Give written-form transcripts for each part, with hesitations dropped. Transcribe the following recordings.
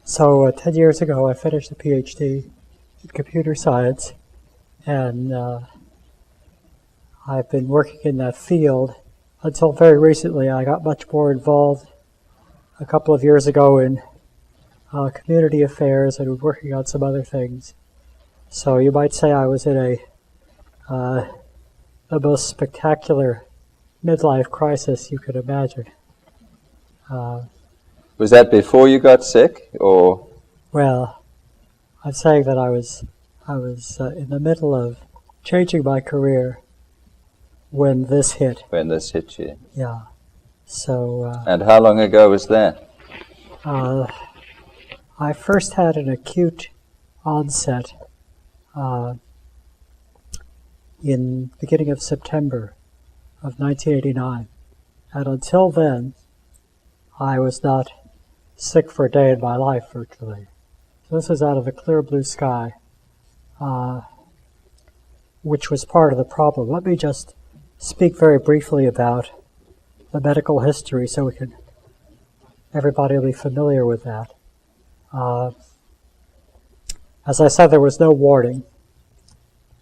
So 10 years ago, I finished a PhD in computer science, and I've been working in that field until very recently. I got much more involved a couple of years ago in community affairs and working on some other things. So you might say I was in the most spectacular midlife crisis you could imagine. Was that before you got sick, or? Well, I'm saying that I was in the middle of changing my career when this hit. When this hit you? Yeah. So. And how long ago was that? I first had an acute onset in beginning of September of 1989, and until then, I was not sick for a day in my life, virtually. So this is out of the clear blue sky, which was part of the problem. Let me just speak very briefly about the medical history so everybody will be familiar with that. As I said, there was no warning,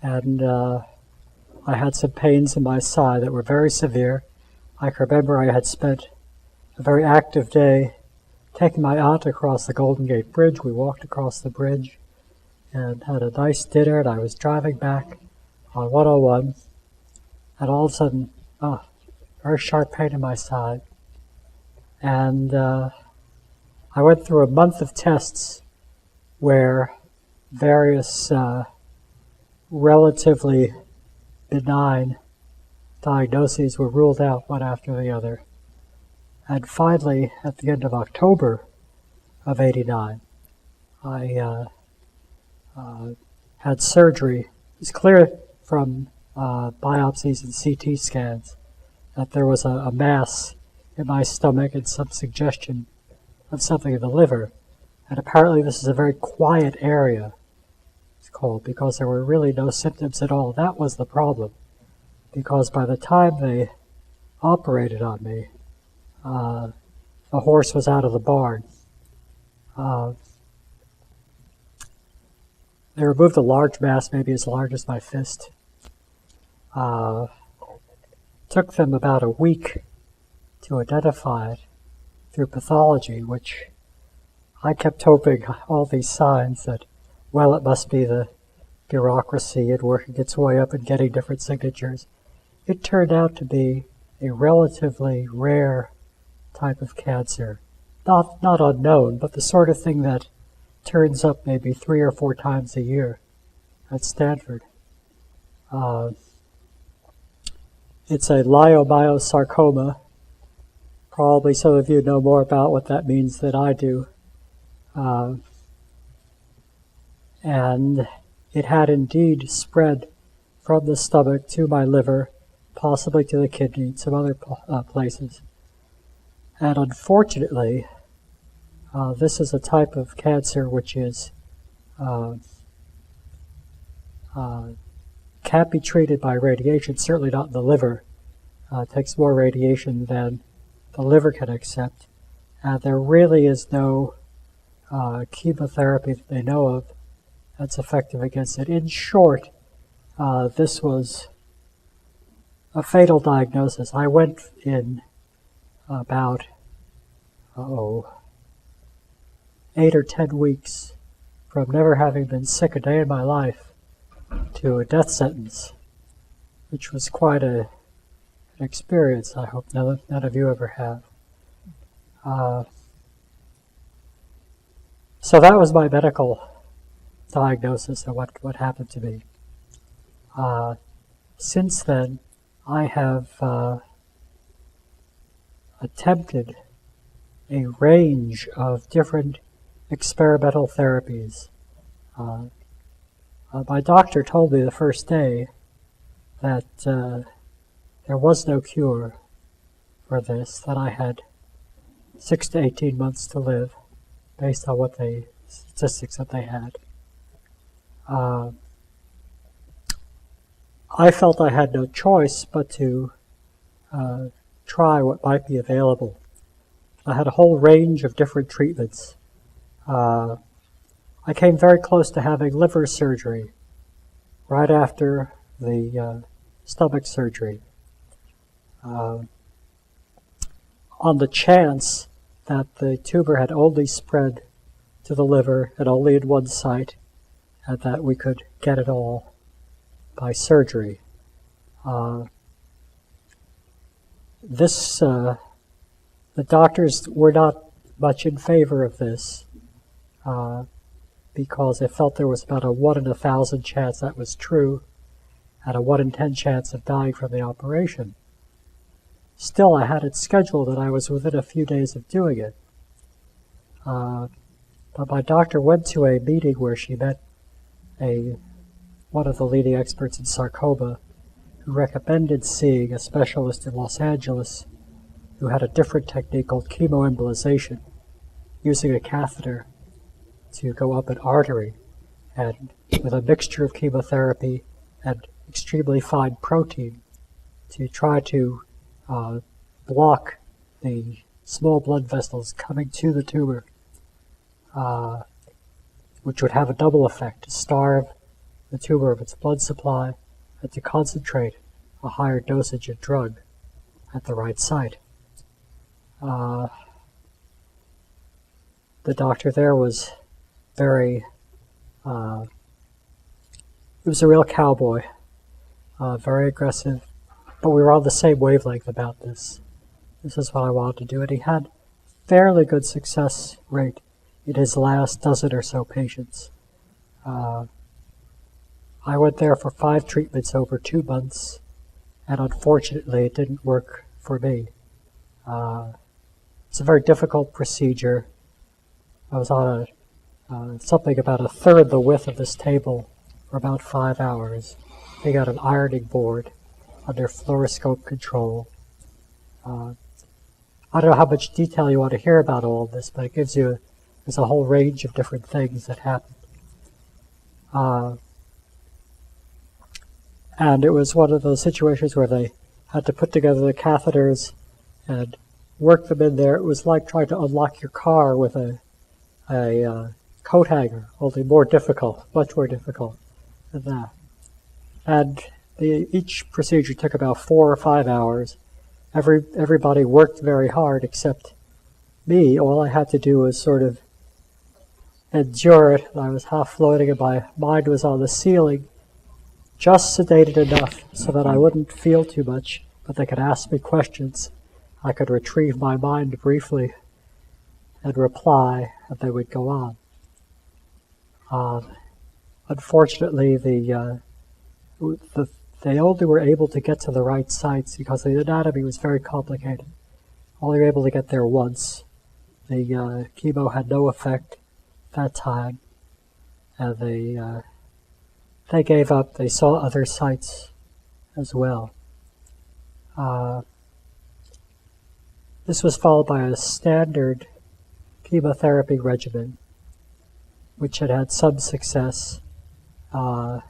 and I had some pains in my side that were very severe. I can remember I had spent a very active day taking my aunt across the Golden Gate Bridge. We walked across the bridge and had a nice dinner, and I was driving back on 101, and all of a sudden, very sharp pain in my side. And I went through a month of tests where various relatively benign diagnoses were ruled out one after the other. And finally, at the end of October of '89, I had surgery. It's clear from biopsies and CT scans that there was a mass in my stomach and some suggestion of something in the liver. And apparently this is a very quiet area, it's called, because there were really no symptoms at all. That was the problem, because by the time they operated on me, the horse was out of the barn. They removed a large mass, maybe as large as my fist. Took them about a week to identify it through pathology, which I kept hoping, all these signs that, well, it must be the bureaucracy and working its way up and getting different signatures. It turned out to be a relatively rare type of cancer. Not unknown, but the sort of thing that turns up maybe 3 or 4 times a year at Stanford. It's a leiomyosarcoma. Probably some of you know more about what that means than I do. And it had indeed spread from the stomach to my liver, possibly to the kidney, and some other places. And unfortunately, this is a type of cancer which is can't be treated by radiation, certainly not in the liver. It takes more radiation than the liver can accept. And there really is no chemotherapy that they know of that's effective against it. In short, this was a fatal diagnosis. I went in about 8 or 10 weeks from never having been sick a day in my life to a death sentence, which was quite an experience I hope none of you ever have. So that was my medical diagnosis of what happened to me. Since then, I have attempted a range of different experimental therapies. My doctor told me the first day that there was no cure for this, that I had 6 to 18 months to live, based on what statistics that they had. I felt I had no choice but to try what might be available. I had a whole range of different treatments I came very close to having liver surgery right after the stomach surgery. On the chance that the tumor had only spread to the liver and only in one site, and that we could get it all by surgery. The doctors were not much in favor of this because they felt there was about a 1 in 1,000 chance that was true and a 1 in 10 chance of dying from the operation. Still, I had it scheduled and I was within a few days of doing it. But my doctor went to a meeting where she met one of the leading experts in sarcoma who recommended seeing a specialist in Los Angeles who had a different technique called chemoembolization, using a catheter to go up an artery and with a mixture of chemotherapy and extremely fine protein to try to block the small blood vessels coming to the tumor, which would have a double effect, to starve the tumor of its blood supply and to concentrate a higher dosage of drug at the right site. The doctor there was very, he was a real cowboy, very aggressive, but we were on the same wavelength about this. This is what I wanted to do, and he had fairly good success rate in his last dozen or so patients. I went there for 5 treatments over 2 months, and unfortunately it didn't work for me. It's a very difficult procedure. I was on something about a third the width of this table for about 5 hours. They got an ironing board under fluoroscope control. I don't know how much detail you want to hear about all of this, but it gives you, there's a whole range of different things that happened. And it was one of those situations where they had to put together the catheters and work them in there. It was like trying to unlock your car with a coat hanger, only more difficult, much more difficult than that. And each procedure took about 4 or 5 hours. Everybody worked very hard except me. All I had to do was sort of endure it. I was half floating and my mind was on the ceiling, just sedated enough so that I wouldn't feel too much, but they could ask me questions. I could retrieve my mind briefly and reply, and they would go on. Unfortunately, they only were able to get to the right sites because the anatomy was very complicated. Only were able to get there once. The chemo had no effect that time, and they gave up. They saw other sites as well. This was followed by a standard chemotherapy regimen, which had had some success. And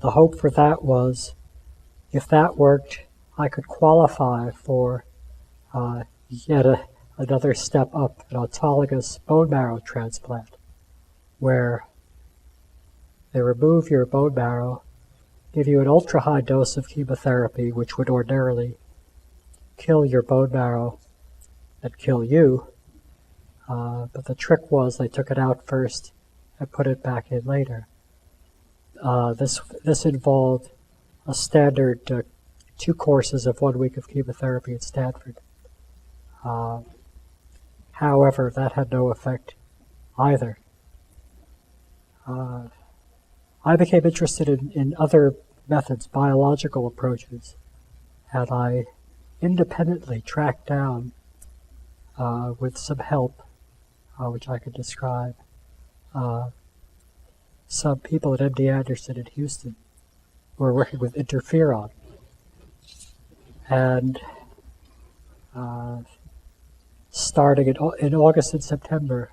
the hope for that was, if that worked, I could qualify for yet another step up, an autologous bone marrow transplant, where they remove your bone marrow, give you an ultra-high dose of chemotherapy, which would ordinarily kill your bone marrow and kill you. But the trick was they took it out first and put it back in later. This involved a standard 2 courses of 1 week of chemotherapy at Stanford. However, that had no effect either. I became interested in other methods, biological approaches, and I independently tracked down, with some help, which I could describe, some people at MD Anderson in Houston who were working with interferon. And starting in August and September,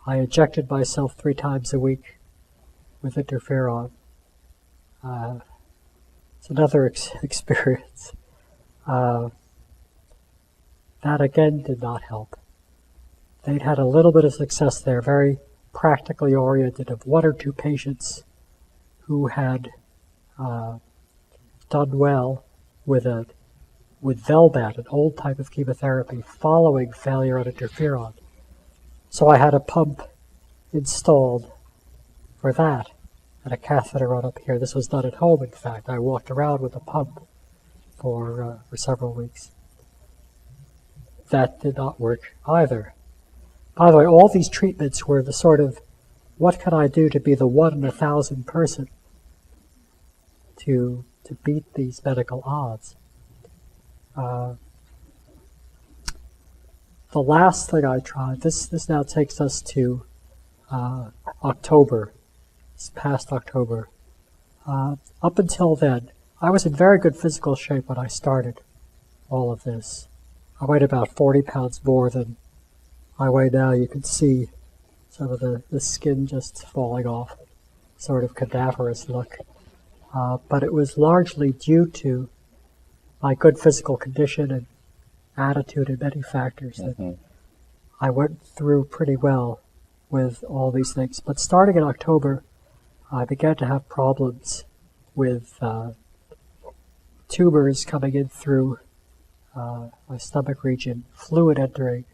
I injected myself 3 times a week with interferon. It's another experience. That again did not help. they'd had a little bit of success there, very practically oriented, of one or two patients who had done well with Velbat, an old type of chemotherapy, following failure on interferon. So I had a pump installed for that, and a catheter run up here. This was done at home, in fact. I walked around with a pump for several weeks. That did not work either. By the way, all these treatments were the sort of, what can I do to be the 1 in 1,000 person to beat these medical odds? The last thing I tried, this now takes us to October, this past October. Up until then, I was in very good physical shape when I started all of this. I weighed about 40 pounds more than I weigh now. You can see some of the skin just falling off, sort of cadaverous look. But it was largely due to my good physical condition and attitude and many factors that I went through pretty well with all these things. But starting in October, I began to have problems with tumors coming in through my stomach region, fluid entering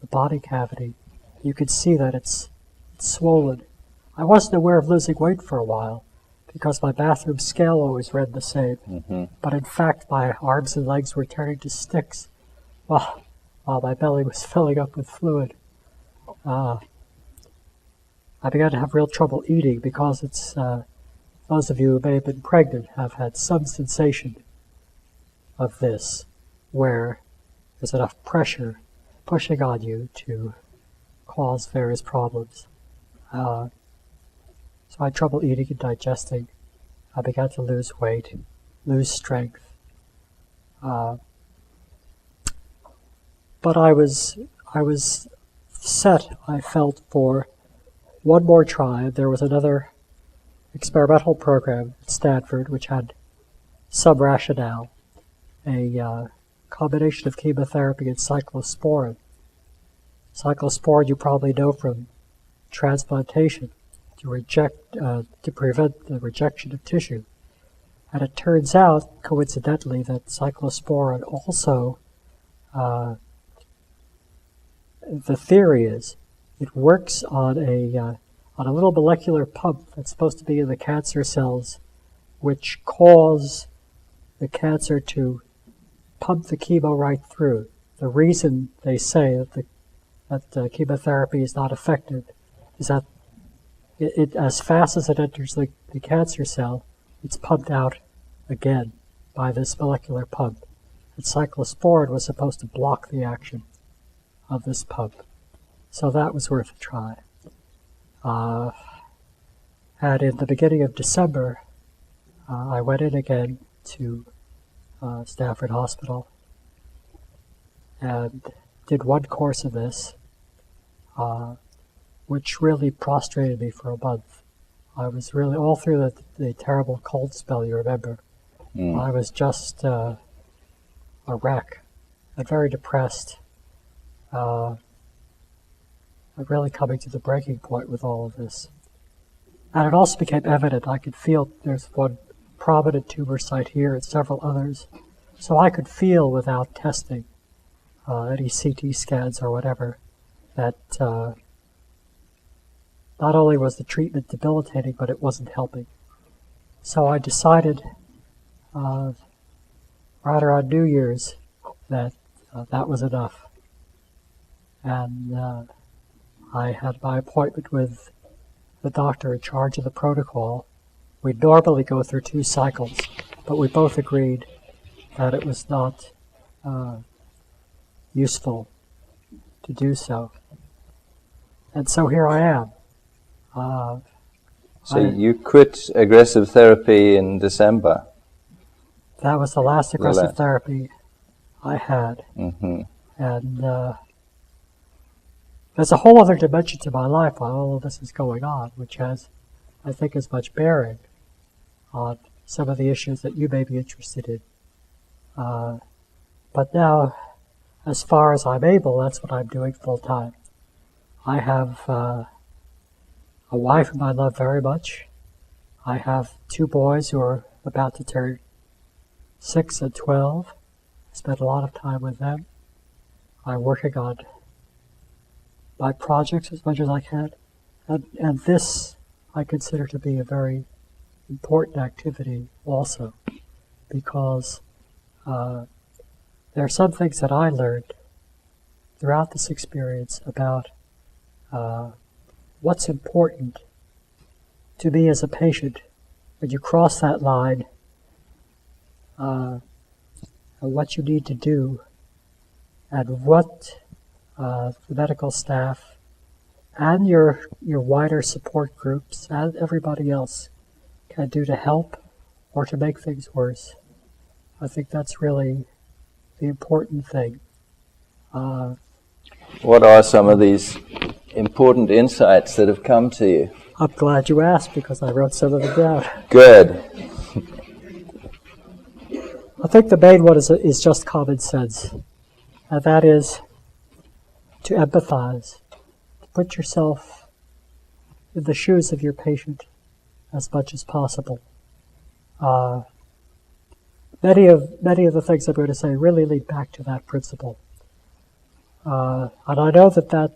the body cavity. You can see that it's swollen. I wasn't aware of losing weight for a while because my bathroom scale always read the same. But in fact, my arms and legs were turning to sticks while my belly was filling up with fluid. I began to have real trouble eating because it's, those of you who may have been pregnant have had some sensation of this, where there's enough pressure pushing on you to cause various problems. So I had trouble eating and digesting. I began to lose weight, lose strength. But I was set, I felt, for one more try. There was another experimental program at Stanford which had some rationale, a combination of chemotherapy and cyclosporin. Cyclosporin you probably know from transplantation to prevent the rejection of tissue. And it turns out, coincidentally, that cyclosporin also, the theory is, it works on a little molecular pump that's supposed to be in the cancer cells, which cause the cancer to pump the chemo right through. The reason they say that chemotherapy is not effective is that it as fast as it enters the cancer cell, it's pumped out again by this molecular pump. And cyclosporin was supposed to block the action of this pump. So that was worth a try. And in the beginning of December, I went in again to Stanford Hospital and did one course of this, which really prostrated me for a month. I was really, all through the terrible cold spell, you remember, I was just a wreck and very depressed. Really coming to the breaking point with all of this. And it also became evident, I could feel there's one prominent tumor site here and several others. So I could feel without testing any CT scans or whatever that not only was the treatment debilitating, but it wasn't helping. So I decided rather on New Year's that that was enough. And I had my appointment with the doctor in charge of the protocol. We'd normally go through 2 cycles, but we both agreed that it was not useful to do so. And so here I am. So you quit aggressive therapy in December? That was the last aggressive therapy I had. And there's a whole other dimension to my life while all of this is going on, which has, I think, as much bearing on some of the issues that you may be interested in. But now, as far as I'm able, that's what I'm doing full time. I have a wife whom I love very much. I have 2 boys who are about to turn 6 and 12. I spend a lot of time with them. I'm working on my projects as much as I can. And this I consider to be a very important activity also, because there are some things that I learned throughout this experience about what's important to me as a patient when you cross that line, and what you need to do, and what the medical staff and your wider support groups and everybody else can do to help or to make things worse. I think that's really the important thing. What are some of these important insights that have come to you? I'm glad you asked, because I wrote some of them down. Good. I think the main one is just common sense, and that is to empathize, to put yourself in the shoes of your patient as much as possible. Many of the things I'm going to say really lead back to that principle. And I know that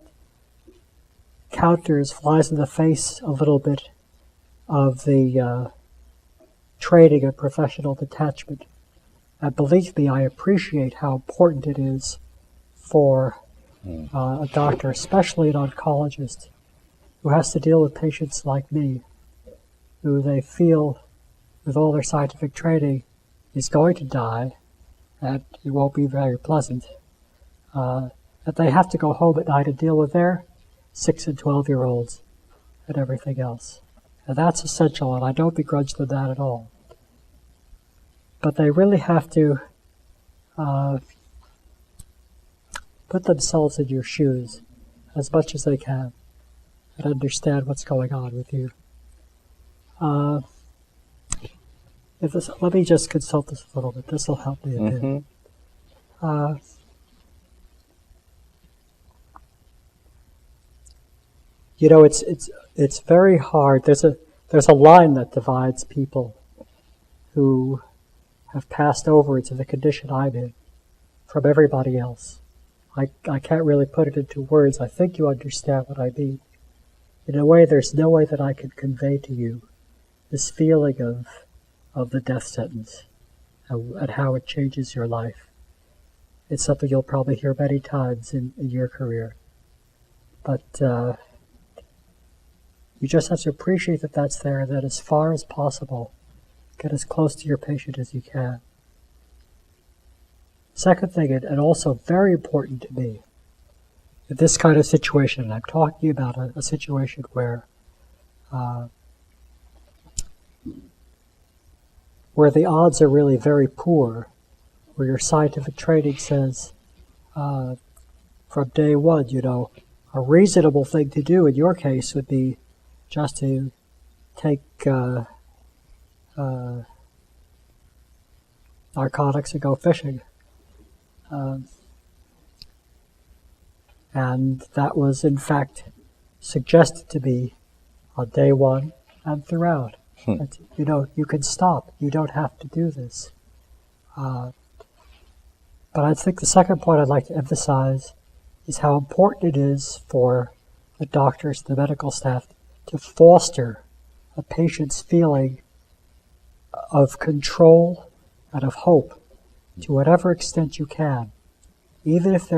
flies in the face a little bit of the training and professional detachment. And believe me, I appreciate how important it is for a doctor, especially an oncologist, who has to deal with patients like me, who they feel, with all their scientific training, is going to die, and it won't be very pleasant. That they have to go home at night and deal with their 6 and 12-year-olds and everything else. And that's essential, and I don't begrudge them that at all. But they really have to put themselves in your shoes as much as they can and understand what's going on with you. Let me just consult this a little bit. This will help me a bit. You know, it's very hard. There's a line that divides people who have passed over into the condition I'm in from everybody else. I can't really put it into words. I think you understand what I mean. In a way, there's no way that I can convey to you this feeling of the death sentence and how it changes your life. It's something you'll probably hear many times in your career. But you just have to appreciate that that's there, and that as far as possible, get as close to your patient as you can. Second thing, and also very important to me, in this kind of situation, and I'm talking about a situation where the odds are really very poor, where your scientific training says from day one, you know, a reasonable thing to do in your case would be just to take narcotics and go fishing. And that was, in fact, suggested to me on day one and throughout. That, you know, you can stop. You don't have to do this. But I think the second point I'd like to emphasize is how important it is for the doctors, the medical staff, to foster a patient's feeling of control and of hope to whatever extent you can, even if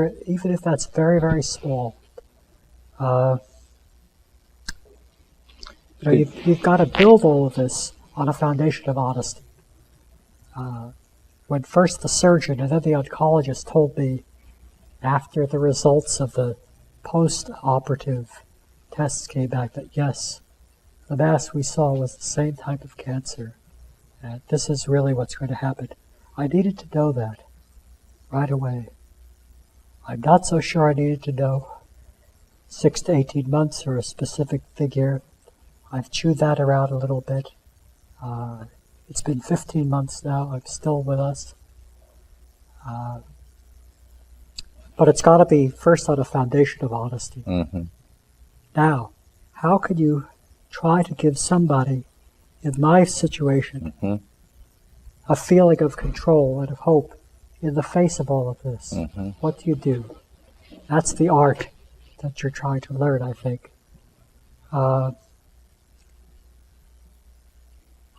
that's very, very small. You know, you've got to build all of this on a foundation of honesty. When first the surgeon and then the oncologist told me, after the results of the post-operative tests came back, that yes, the mass we saw was the same type of cancer, and this is really what's going to happen, I needed to know that right away. I'm not so sure I needed to know 6 to 18 months or a specific figure. I've chewed that around a little bit. It's been 15 months now. I'm still with us. But it's got to be first on a foundation of honesty. Mm-hmm. Now, how could you try to give somebody in my situation a feeling of control and of hope in the face of all of this? What do you do? That's the art that you're trying to learn, I think. I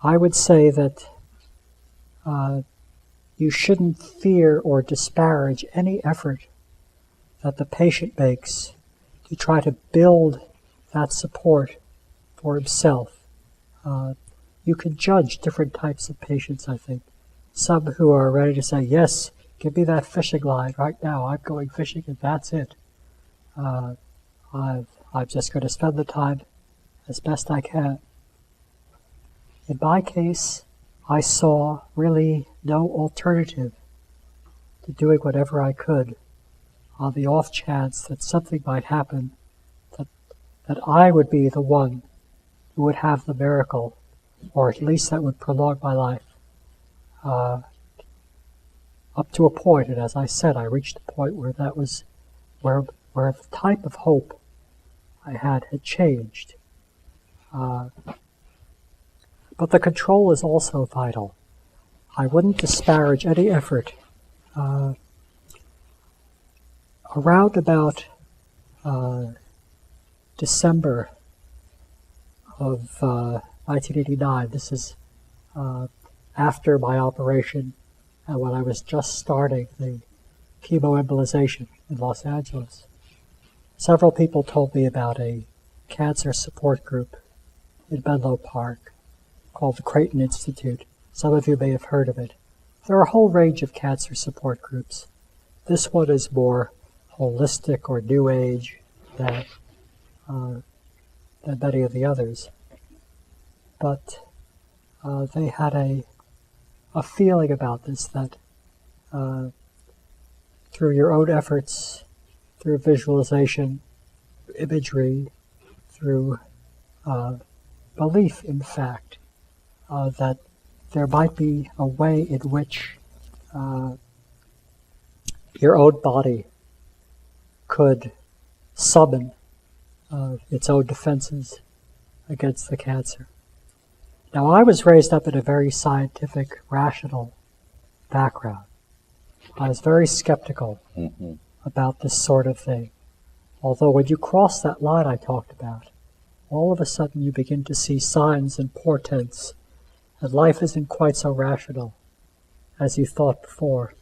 would say that you shouldn't fear or disparage any effort that the patient makes to try to build that support for himself. You can judge different types of patients, I think. Some who are ready to say, yes, give me that fishing line right now. I'm going fishing and that's it. I'm just going to spend the time as best I can. In my case, I saw really no alternative to doing whatever I could on the off chance that something might happen, that I would be the one who would have the miracle, or at least that would prolong my life. Up to a point, and as I said, I reached a point where that was where the type of hope I had changed. But the control is also vital. I wouldn't disparage any effort. Around about December of 1989, this is after my operation and when I was just starting the chemoembolization in Los Angeles, several people told me about a cancer support group in Menlo Park called the Creighton Institute. Some of you may have heard of it. There are a whole range of cancer support groups. This one is more holistic or new age than many of the others. But they had a feeling about this that through your own efforts, through visualization, imagery, through belief, in fact, that there might be a way in which your own body could summon its own defenses against the cancer. Now, I was raised up in a very scientific, rational background. I was very skeptical about this sort of thing. Although when you cross that line I talked about, all of a sudden you begin to see signs and portents, and life isn't quite so rational as you thought before.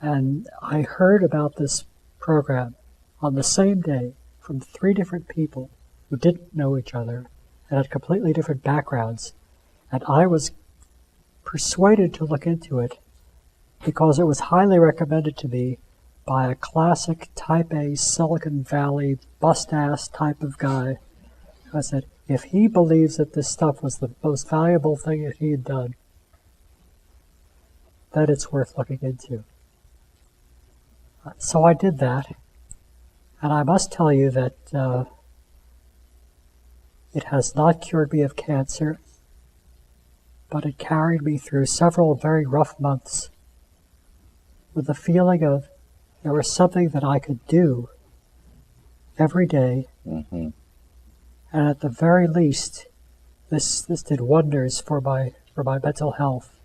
And I heard about this program on the same day from 3 different people who didn't know each other and had completely different backgrounds, and I was persuaded to look into it because it was highly recommended to me by a classic type A Silicon Valley bust-ass type of guy. I said, if he believes that this stuff was the most valuable thing that he had done, then it's worth looking into. So I did that, and I must tell you that it has not cured me of cancer, but it carried me through several very rough months with the feeling of there was something that I could do every day, and at the very least, this did wonders for my mental health,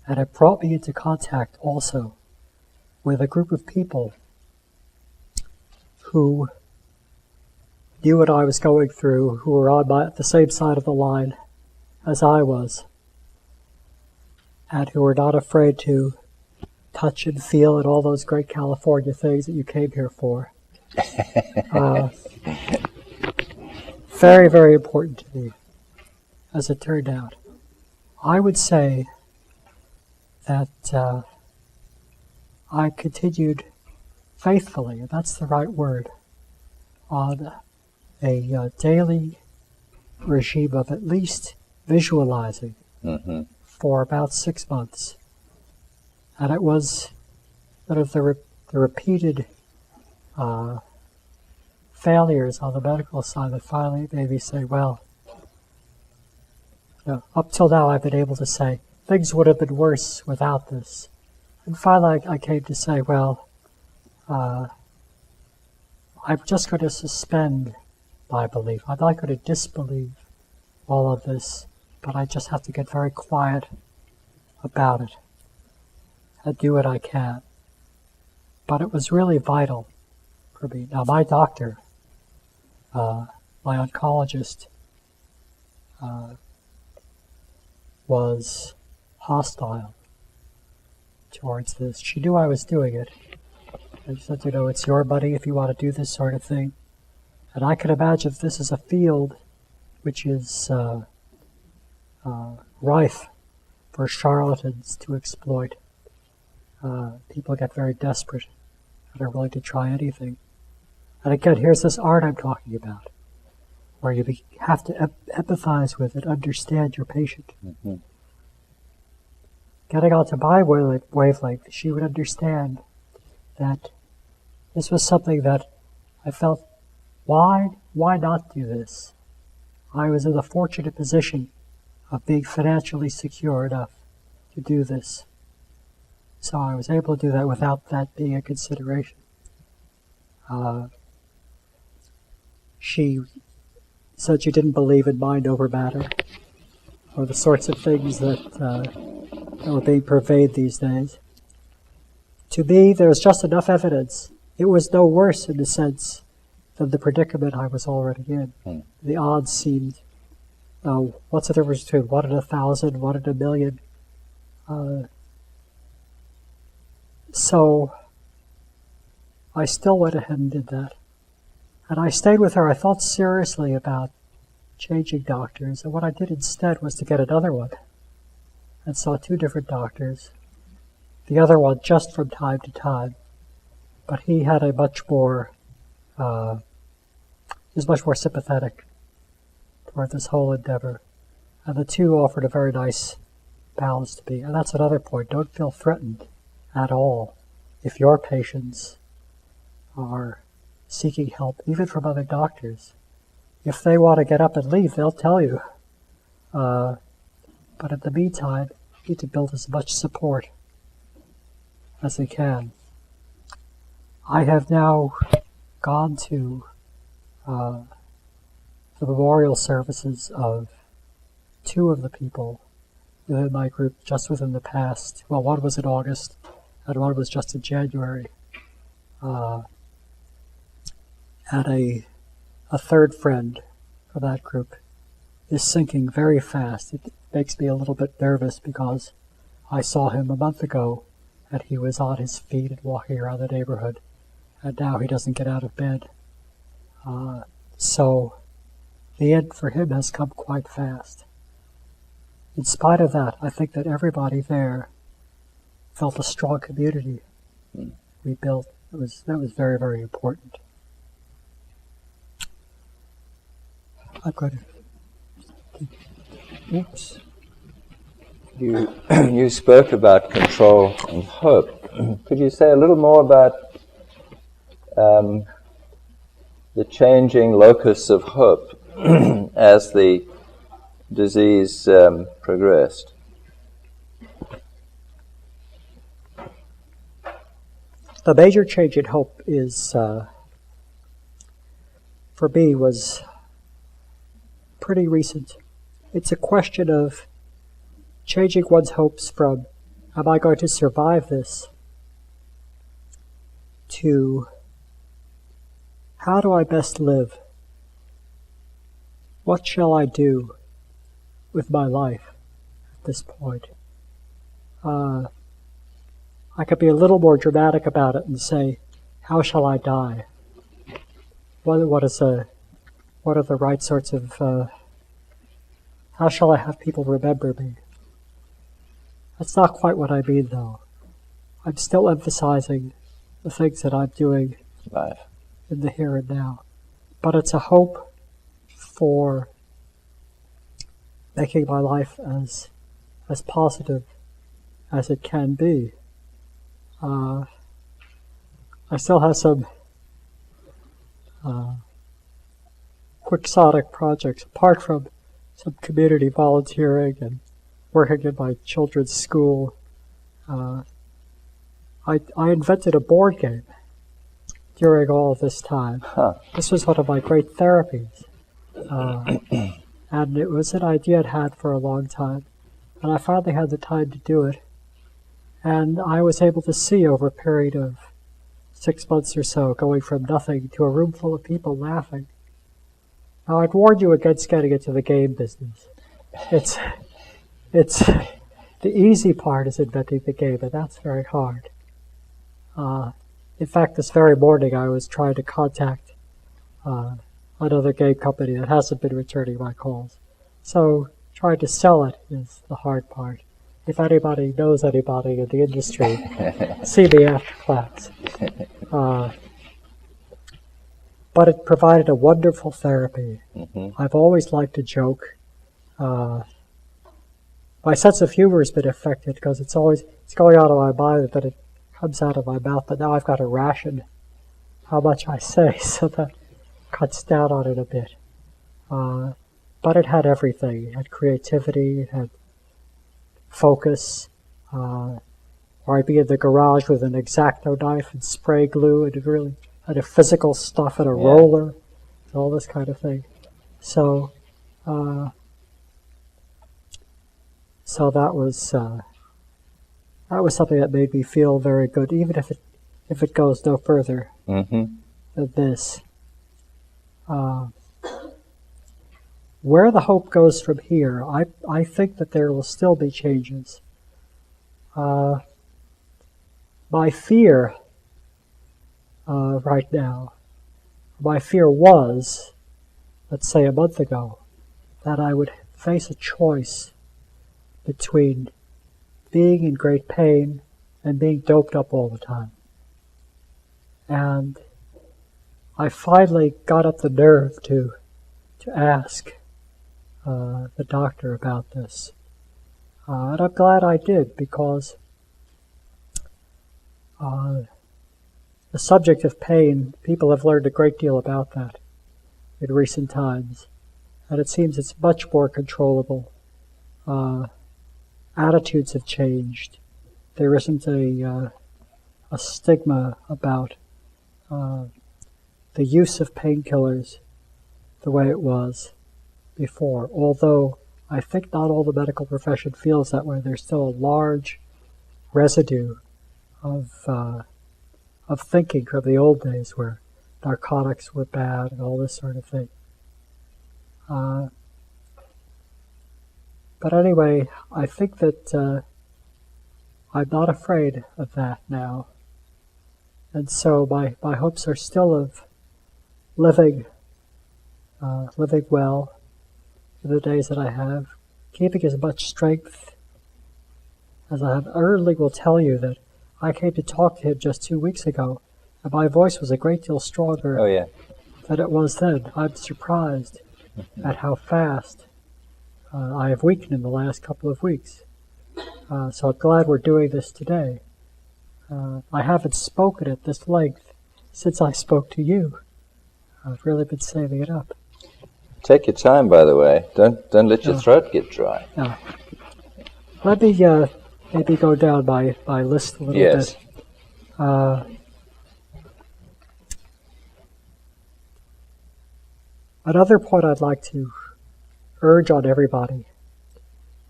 and it brought me into contact also with a group of people who knew what I was going through, who were on the same side of the line as I was, and who were not afraid to touch and feel and all those great California things that you came here for. Very, very important to me, as it turned out. I would say that I continued faithfully, and that's the right word, on a daily regime of at least visualizing for about 6 months. And it was sort of the repeated failures on the medical side that finally made me say, well, up till now I've been able to say, things would have been worse without this. And finally I came to say, well, I'm just going to suspend my belief. I'm not going to disbelieve all of this, but I just have to get very quiet about it and do what I can. But it was really vital for me. Now, my doctor, my oncologist, was hostile towards this. She knew I was doing it. And she said, it's your money if you want to do this sort of thing. And I can imagine if this is a field which is rife for charlatans to exploit. People get very desperate and are willing to try anything. And again, here's this art I'm talking about, where you have to empathize with and understand your patient. Mm-hmm. Getting onto my wavelength, she would understand that this was something that I felt, why not do this? I was in the fortunate position of being financially secure enough to do this. So I was able to do that without that being a consideration. She said she didn't believe in mind over matter, or the sorts of things that were being purveyed these days. To me, there was just enough evidence. It was no worse, in a sense, than the predicament I was already in. The odds seemed, what's the difference between 1 in 1,000, 1 in 1,000,000? So I still went ahead and did that. And I stayed with her. I thought seriously about changing doctors. And what I did instead was to get another one. And saw 2 different doctors. The other one just from time to time. But he had a much more, he was much more sympathetic toward this whole endeavor. And the 2 offered a very nice balance to me. And that's another point. Don't feel threatened at all if your patients are seeking help, even from other doctors. If they want to get up and leave, they'll tell you. But in the meantime, you need to build as much support as they can. I have now gone to the memorial services of 2 of the people within my group just within the past. Well, one was in August, and one was just in January. And a third friend for that group is sinking very fast. It makes me a little bit nervous because I saw him a month ago and he was on his feet and walking around the neighborhood, and now he doesn't get out of bed. So the end for him has come quite fast. In spite of that, I think that everybody there felt a strong community we built. That was very, very important. I'm going to... Oops. You spoke about control and hope. Could you say a little more about the changing locus of hope as the disease progressed? The major change in hope is, for me, was pretty recent. It's a question of changing one's hopes from, am I going to survive this, to, how do I best live? What shall I do with my life at this point? I could be a little more dramatic about it and say, how shall I die? What are the right sorts of, how shall I have people remember me? That's not quite what I mean, though. I'm still emphasizing the things that I'm doing in the here and now. But it's a hope for making my life as positive as it can be. I still have some quixotic projects, apart from some community volunteering and working in my children's school. I invented a board game during all of this time. Huh. This was one of my great therapies. And it was an idea I'd had for a long time. And I finally had the time to do it. And I was able to see over a period of 6 months or so, going from nothing to a room full of people laughing. Now, I'd warn you against getting into the game business. It's the easy part is inventing the game, and that's very hard. In fact, this very morning I was trying to contact another game company that hasn't been returning my calls. So trying to sell it is the hard part. If anybody knows anybody in the industry, see me after class. But it provided a wonderful therapy. I've always liked to joke. My sense of humor has been affected because it's going out of my mind, but it comes out of my mouth. But now I've got to ration how much I say, so that cuts down on it a bit. But it had everything. It had creativity. It had focus. Or I'd be in the garage with an X-Acto knife and spray glue, and it really had a physical stuff and a roller, and all this kind of thing. So that was something that made me feel very good, even if it goes no further than this. Where the hope goes from here, I think that there will still be changes. My fear right now, my fear was, let's say a month ago, that I would face a choice between being in great pain and being doped up all the time. And I finally got up the nerve to ask the doctor about this. And I'm glad I did, because the subject of pain, people have learned a great deal about that in recent times. And it seems it's much more controllable. Attitudes have changed. There isn't a stigma about the use of painkillers the way it was before. Although I think not all the medical profession feels that way. There's still a large residue of thinking from the old days where narcotics were bad and all this sort of thing. But anyway, I think that I'm not afraid of that now. And so my hopes are still of living well in the days that I have, keeping as much strength as I have. Erling will tell you that I came to talk to him just 2 weeks ago, and my voice was a great deal stronger than it was then. I'm surprised at how fast I have weakened in the last couple of weeks. So I'm glad we're doing this today. I haven't spoken at this length since I spoke to you. I've really been saving it up. Take your time, by the way. Don't let your throat get dry. Let me maybe go down my list a little bit. Another point I'd like to urge on everybody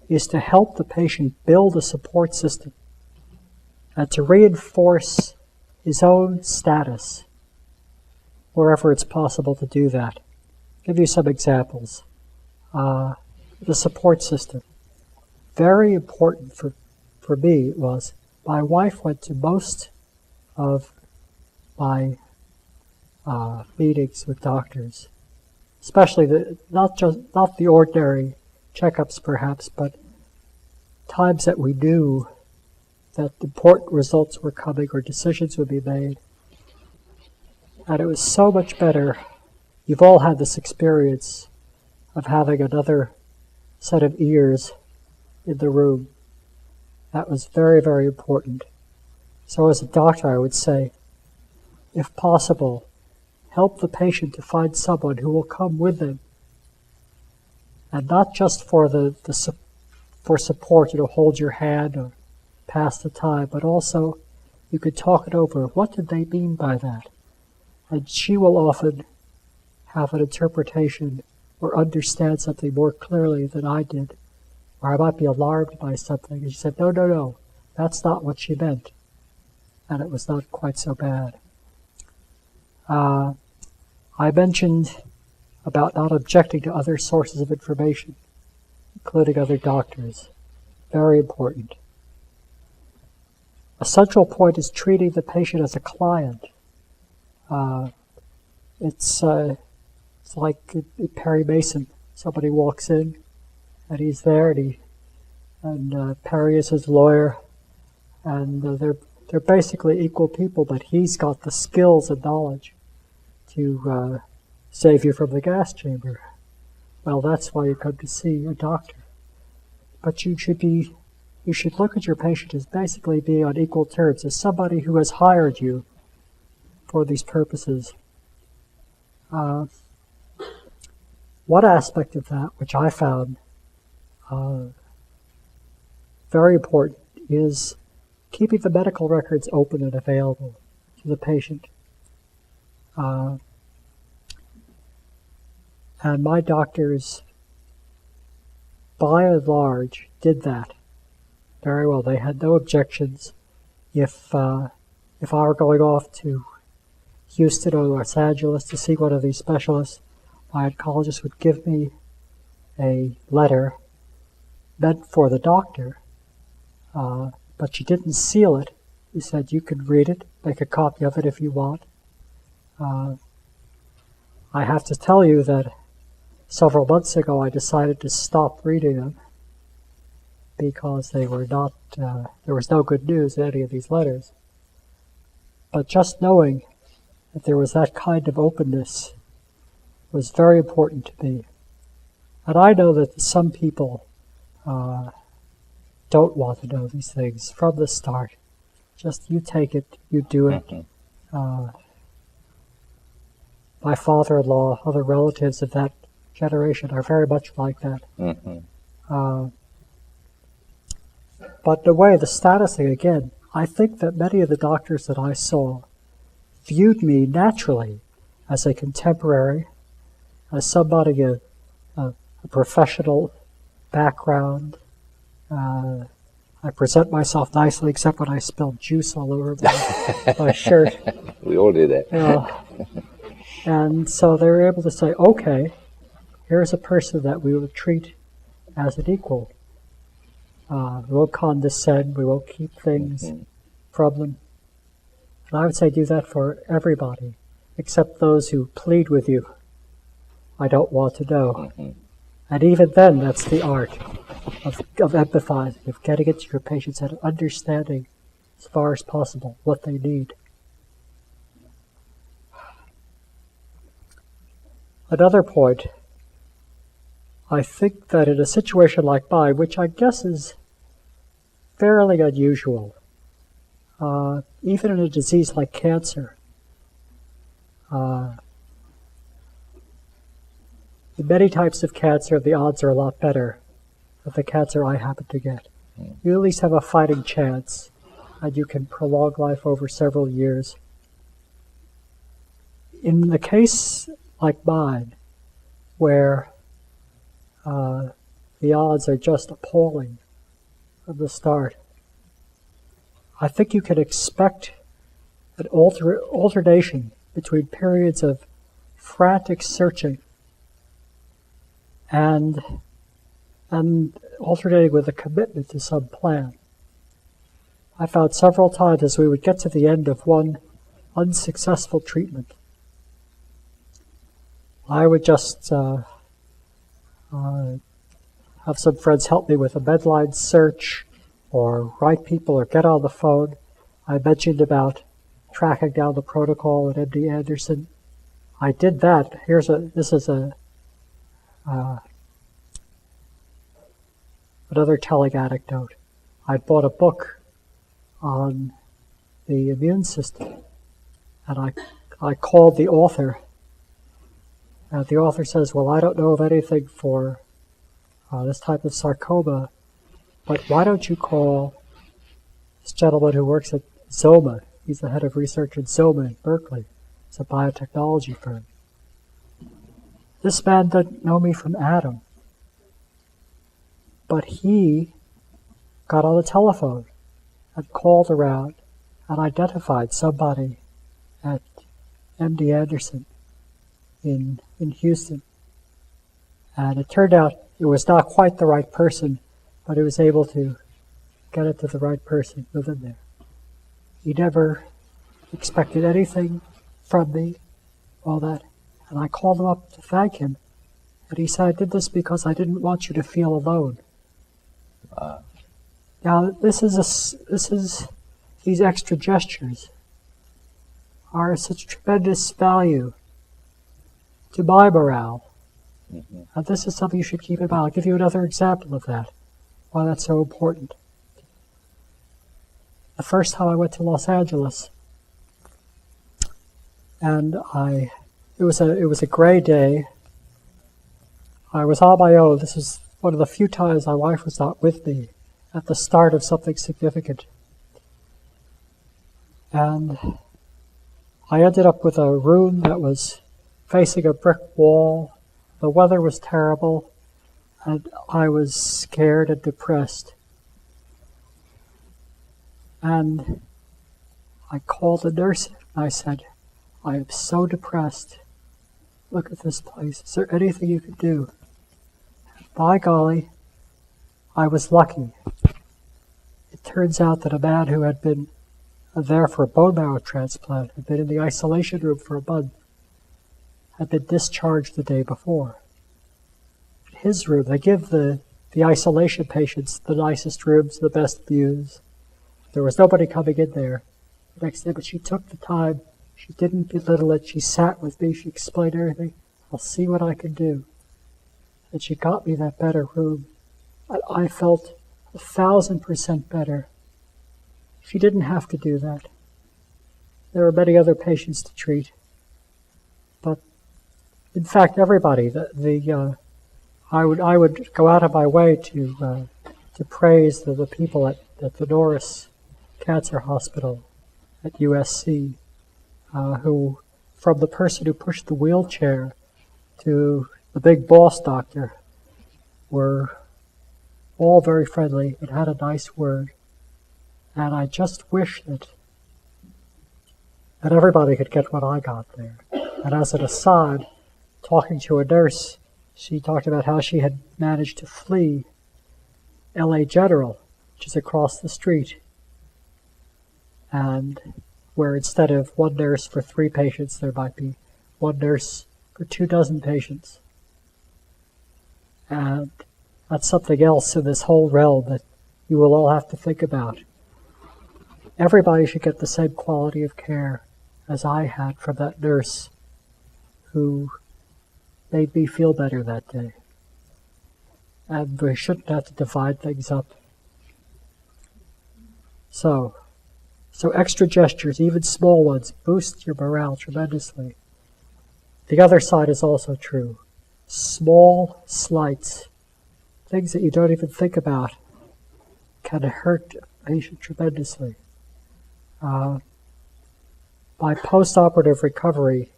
is to help the patient build a support system and to reinforce his own status wherever it's possible to do that. I'll give you some examples. The support system. Very important for me it was, my wife went to most of my meetings with doctors, especially not the ordinary checkups perhaps, but times that we knew that important results were coming or decisions would be made. And it was so much better. You've all had this experience of having another set of ears in the room. That was very, very important. So as a doctor, I would say, if possible, help the patient to find someone who will come with them. And not just for for support, hold your hand or pass the time, but also you could talk it over. What did they mean by that? and she will often have an interpretation or understand something more clearly than I did, or I might be alarmed by something. And she said, no, that's not what she meant. And it was not quite so bad. I mentioned about not objecting to other sources of information, including other doctors. Very important. A central point is treating the patient as a client. It's like Perry Mason. Somebody walks in, and he's there, and Perry is his lawyer, and they're basically equal people, but he's got the skills and knowledge to save you from the gas chamber. Well, that's why you come to see a doctor. But you should look at your patient as basically being on equal terms, as somebody who has hired you for these purposes. One aspect of that, which I found very important, is keeping the medical records open and available to the patient. And my doctors, by and large, did that very well. They had no objections. If I were going off to Houston or Los Angeles to see one of these specialists, my oncologist would give me a letter meant for the doctor, but she didn't seal it. She said, you can read it, make a copy of it if you want. I have to tell you that several months ago I decided to stop reading them because they were not, there was no good news in any of these letters. But just knowing that there was that kind of openness was very important to me. And I know that some people don't want to know these things from the start. Just you take it, you do it. My father-in-law, other relatives of that generation are very much like that. But in a way, the status thing, again, I think that many of the doctors that I saw viewed me naturally as a contemporary, as somebody, a professional background. I present myself nicely, except when I spilled juice all over my shirt. We all do that. And so they were able to say, okay, here's a person that we will treat as an equal. We won't condescend, we won't keep things from them. And I would say do that for everybody, except those who plead with you. I don't want to know. And even then, that's the art of empathizing, of getting it to your patients and understanding as far as possible what they need. Another point, I think that in a situation like mine, which I guess is fairly unusual, even in a disease like cancer, in many types of cancer, the odds are a lot better of the cancer I happen to get. You at least have a fighting chance, and you can prolong life over several years. In the case like mine, where the odds are just appalling from the start, I think you can expect an alternation between periods of frantic searching and alternating with a commitment to some plan. I found several times as we would get to the end of one unsuccessful treatment, I would just have some friends help me with a Medline search, or write people, or get on the phone. I mentioned about tracking down the protocol at MD Anderson. I did that. This is another telling anecdote. I bought a book on the immune system, and I called the author. And the author says, well, I don't know of anything for this type of sarcoma, but why don't you call this gentleman who works at Zoma? He's the head of research at Zoma in Berkeley. It's a biotechnology firm. This man didn't know me from Adam, but he got on the telephone and called around and identified somebody at MD Anderson in Houston. And it turned out it was not quite the right person, but he was able to get it to the right person with him there. He never expected anything from me, all that. And I called him up to thank him. And he said, I did this because I didn't want you to feel alone. Now, these extra gestures are of such tremendous value to my morale. And this is something you should keep in mind. I'll give you another example of that, why that's so important. The first time I went to Los Angeles, and it was a gray day. I was on my own. This was one of the few times my wife was not with me at the start of something significant. And I ended up with a room that was facing a brick wall. The weather was terrible, and I was scared and depressed. And I called the nurse and I said, I am so depressed. Look at this place. Is there anything you could do? By golly, I was lucky. It turns out that a man who had been there for a bone marrow transplant, had been in the isolation room for a month, had been discharged the day before. In his room, they give the isolation patients the nicest rooms, the best views. There was nobody coming in there the next day, but she took the time. She didn't belittle it. She sat with me. She explained everything. I'll see what I can do. And she got me that better room. And I felt 1,000% better. She didn't have to do that. There were many other patients to treat. But in fact, everybody, I would go out of my way to praise the people at the Norris Cancer Hospital at USC, who, from the person who pushed the wheelchair to the big boss doctor, were all very friendly and had a nice word. And I just wish that everybody could get what I got there. And as an aside, talking to a nurse, she talked about how she had managed to flee LA General, which is across the street, and where instead of one nurse for 3 patients, there might be one nurse for 24 patients. And that's something else in this whole realm that you will all have to think about. Everybody should get the same quality of care as I had from that nurse who made me feel better that day. And we shouldn't have to divide things up. So extra gestures, even small ones, boost your morale tremendously. The other side is also true. Small slights, things that you don't even think about, can hurt a patient tremendously. My post-operative recovery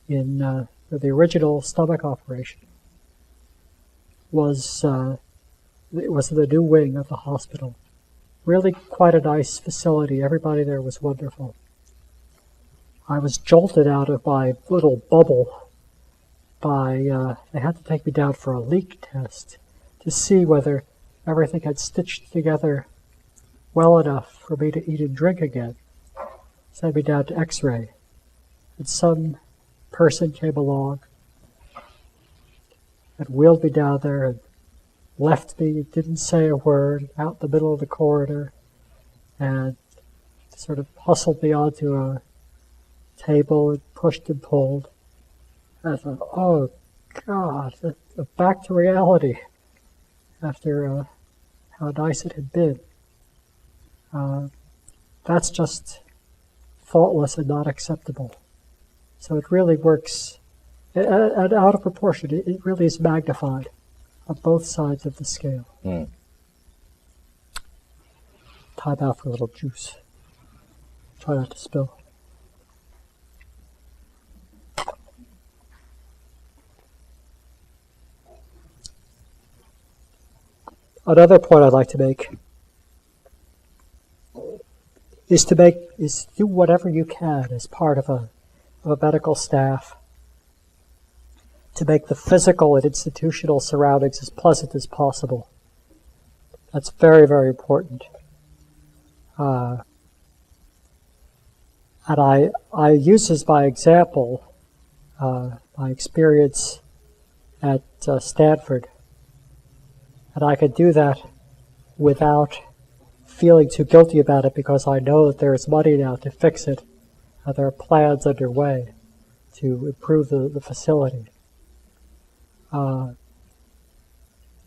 in the original stomach operation was it was in the new wing of the hospital. Really quite a nice facility. Everybody there was wonderful. I was jolted out of my little bubble by, they had to take me down for a leak test to see whether everything had stitched together well enough for me to eat and drink again. Sent me down to X-ray. And some person came along and wheeled me down there and left me, didn't say a word, out in the middle of the corridor, and sort of hustled me onto a table and pushed and pulled. And I thought, oh God, back to reality after how nice it had been. That's just thoughtless and not acceptable. So it really works, and out of proportion, it really is magnified on both sides of the scale. Time out for a little juice. Try not to spill. another point I'd like to make is to do whatever you can as part of a medical staff to make the physical and institutional surroundings as pleasant as possible. That's very, very important. And I use as my example my experience at Stanford. And I could do that without feeling too guilty about it because I know that there's money now to fix it. And there are plans underway to improve the facility.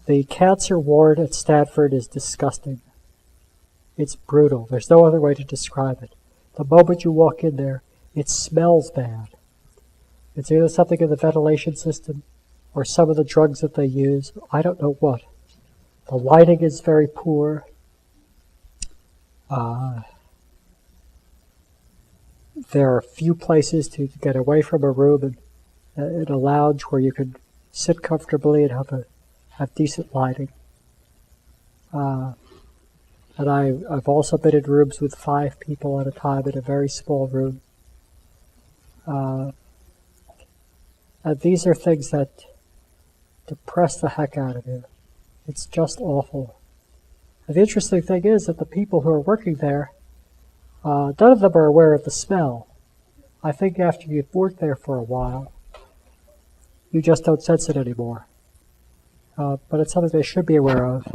The cancer ward at Stanford is disgusting. It's brutal. There's no other way to describe it. The moment you walk in there, it smells bad. It's either something in the ventilation system or some of the drugs that they use. I don't know what. The lighting is very poor. There are few places to get away from a room in a lounge where you can sit comfortably and have decent lighting. And I've also been in rooms with 5 people at a time in a very small room. And these are things that depress the heck out of you. It's just awful. And the interesting thing is that the people who are working there, none of them are aware of the smell. I think after you've worked there for a while, you just don't sense it anymore. But it's something they should be aware of.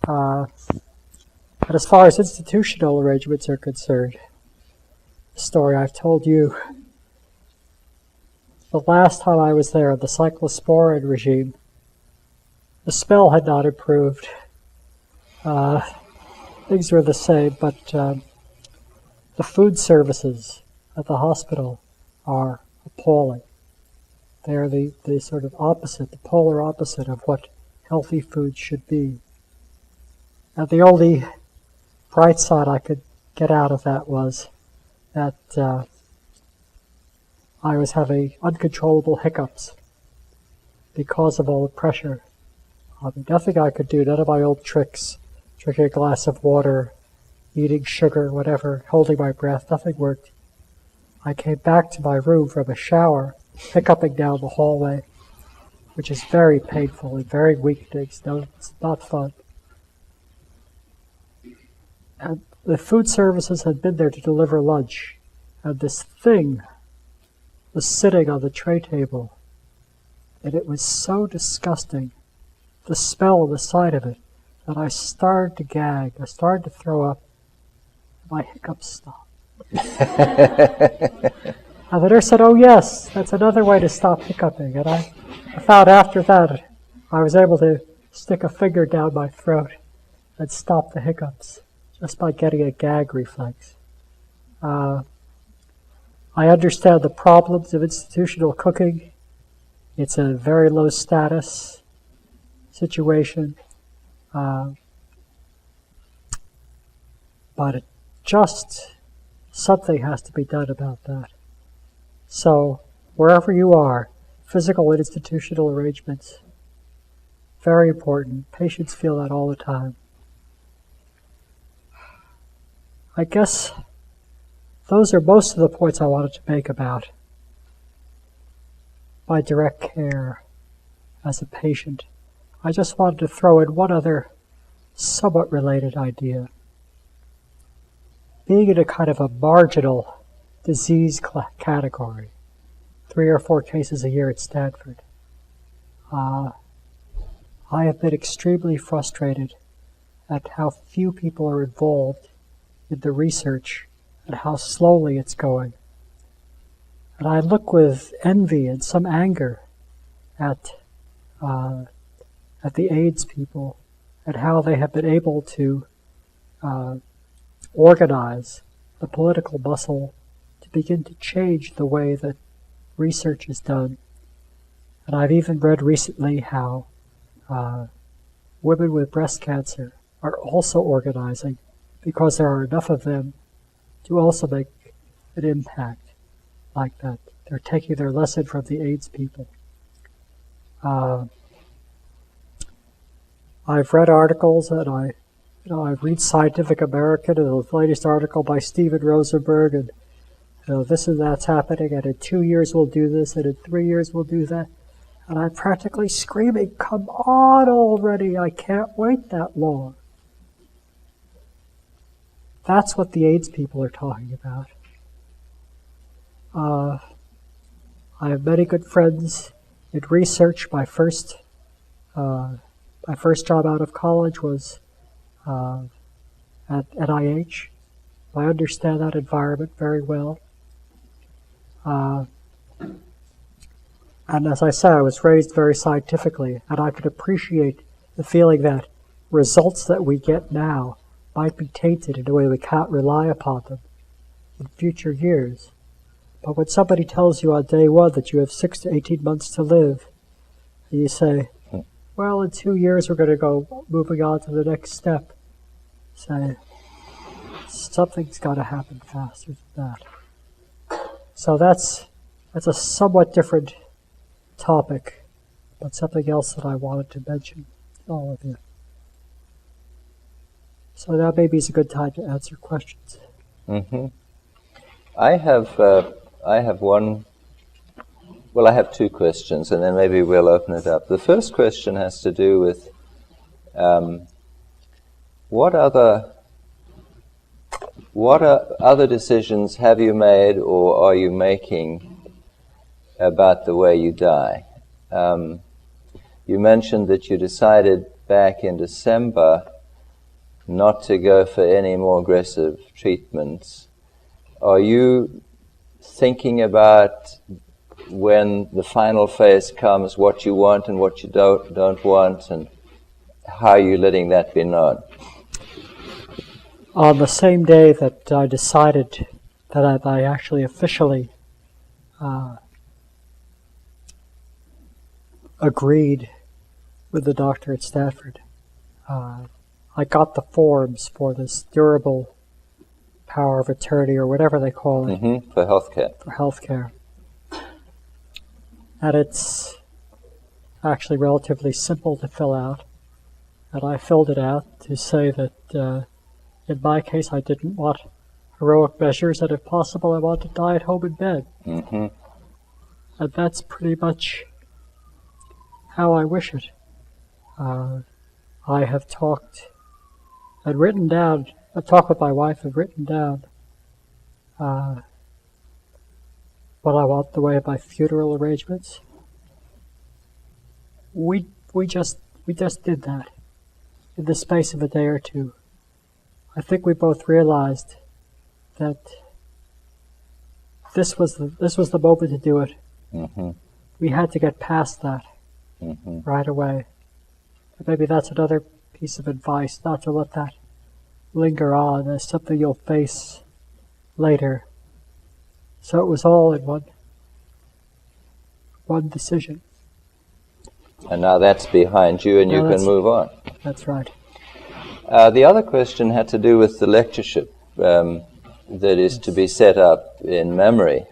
And as far as institutional arrangements are concerned, the story I've told you, the last time I was there, the cyclosporin regime, the smell had not improved. Things were the same, but the food services at the hospital are appalling. They're the sort of opposite, the polar opposite of what healthy food should be. And the only bright side I could get out of that was that I was having uncontrollable hiccups because of all the pressure. Nothing I could do, none of my old tricks, drinking a glass of water, eating sugar, whatever, holding my breath, nothing worked. I came back to my room from a shower, hiccuping down the hallway, which is very painful and very weakening. No, it's not fun. And the food services had been there to deliver lunch, and this thing was sitting on the tray table, and it was so disgusting, the smell on the side of it, that I started to gag. I started to throw up. My hiccups stopped. And the nurse said, "Oh yes, that's another way to stop hiccuping." And I found after that I was able to stick a finger down my throat and stop the hiccups just by getting a gag reflex. I understand the problems of institutional cooking. It's a very low status situation. But something has to be done about that. So, wherever you are, physical and institutional arrangements, very important. Patients feel that all the time. I guess those are most of the points I wanted to make about my direct care as a patient. I just wanted to throw in one other somewhat related idea. Being in a kind of a marginal disease category, 3 or 4 cases a year at Stanford, I have been extremely frustrated at how few people are involved in the research and how slowly it's going. And I look with envy and some anger at the AIDS people and how they have been able to organize the political muscle to begin to change the way that research is done. And I've even read recently how women with breast cancer are also organizing because there are enough of them to also make an impact like that. They're taking their lesson from the AIDS people. I I've read articles, and I read Scientific American, and the latest article by Steven Rosenberg, and this and that's happening, and in 2 years we'll do this, and in 3 years we'll do that. And I'm practically screaming, come on already, I can't wait that long. That's what the AIDS people are talking about. I have many good friends in research. My first job out of college was at NIH. I understand that environment very well. And as I said, I was raised very scientifically, and I could appreciate the feeling that results that we get now might be tainted in a way we can't rely upon them in future years. But when somebody tells you on day one that you have 6 to 18 months to live, and you say, well, in 2 years we're going to go moving on to the next step, say, something's got to happen faster than that. So that's a somewhat different topic, but something else that I wanted to mention to all of you. So now maybe it's a good time to answer questions. Mm-hmm. I have one. Well, I have two questions, and then maybe we'll open it up. The first question has to do with what other decisions have you made or are you making about the way you die? You mentioned that you decided back in December not to go for any more aggressive treatments. Are you thinking about when the final phase comes, what you want and what you don't want, and how are you letting that be known? On the same day that I decided that I actually officially agreed with the doctor at Stanford, I got the forms for this durable power of attorney, or whatever they call it, for healthcare. For healthcare. And it's actually relatively simple to fill out. And I filled it out to say that in my case I didn't want heroic measures, and if possible I want to die at home in bed. Mm-hmm. And that's pretty much how I wish it. I have talked and written down, I've talked with my wife and written down what I want the way of my funeral arrangements. We just did that in the space of a day or two. I think we both realized that this was the moment to do it. Mm-hmm. We had to get past that right away. But maybe that's another piece of advice, not to let that linger on as something you'll face later. So it was all in one decision. And now that's behind you, and you can move on. That's right. The other question had to do with the lectureship that is to be set up in memory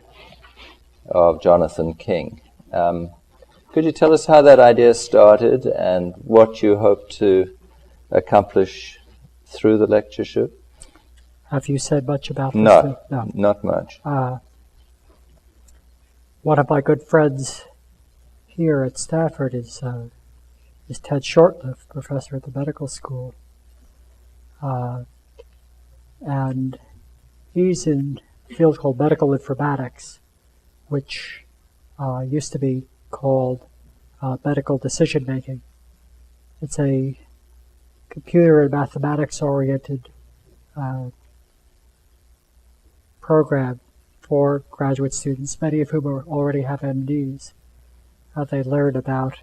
of Jonathan King. Could you tell us how that idea started and what you hope to accomplish through the lectureship? Have you said much about this? No, not much. One of my good friends here at Stanford is Ted Shortlift, professor at the medical school. And he's in a field called medical informatics, which used to be called medical decision making. It's a computer and mathematics oriented program for graduate students, many of whom already have MDs. They learn about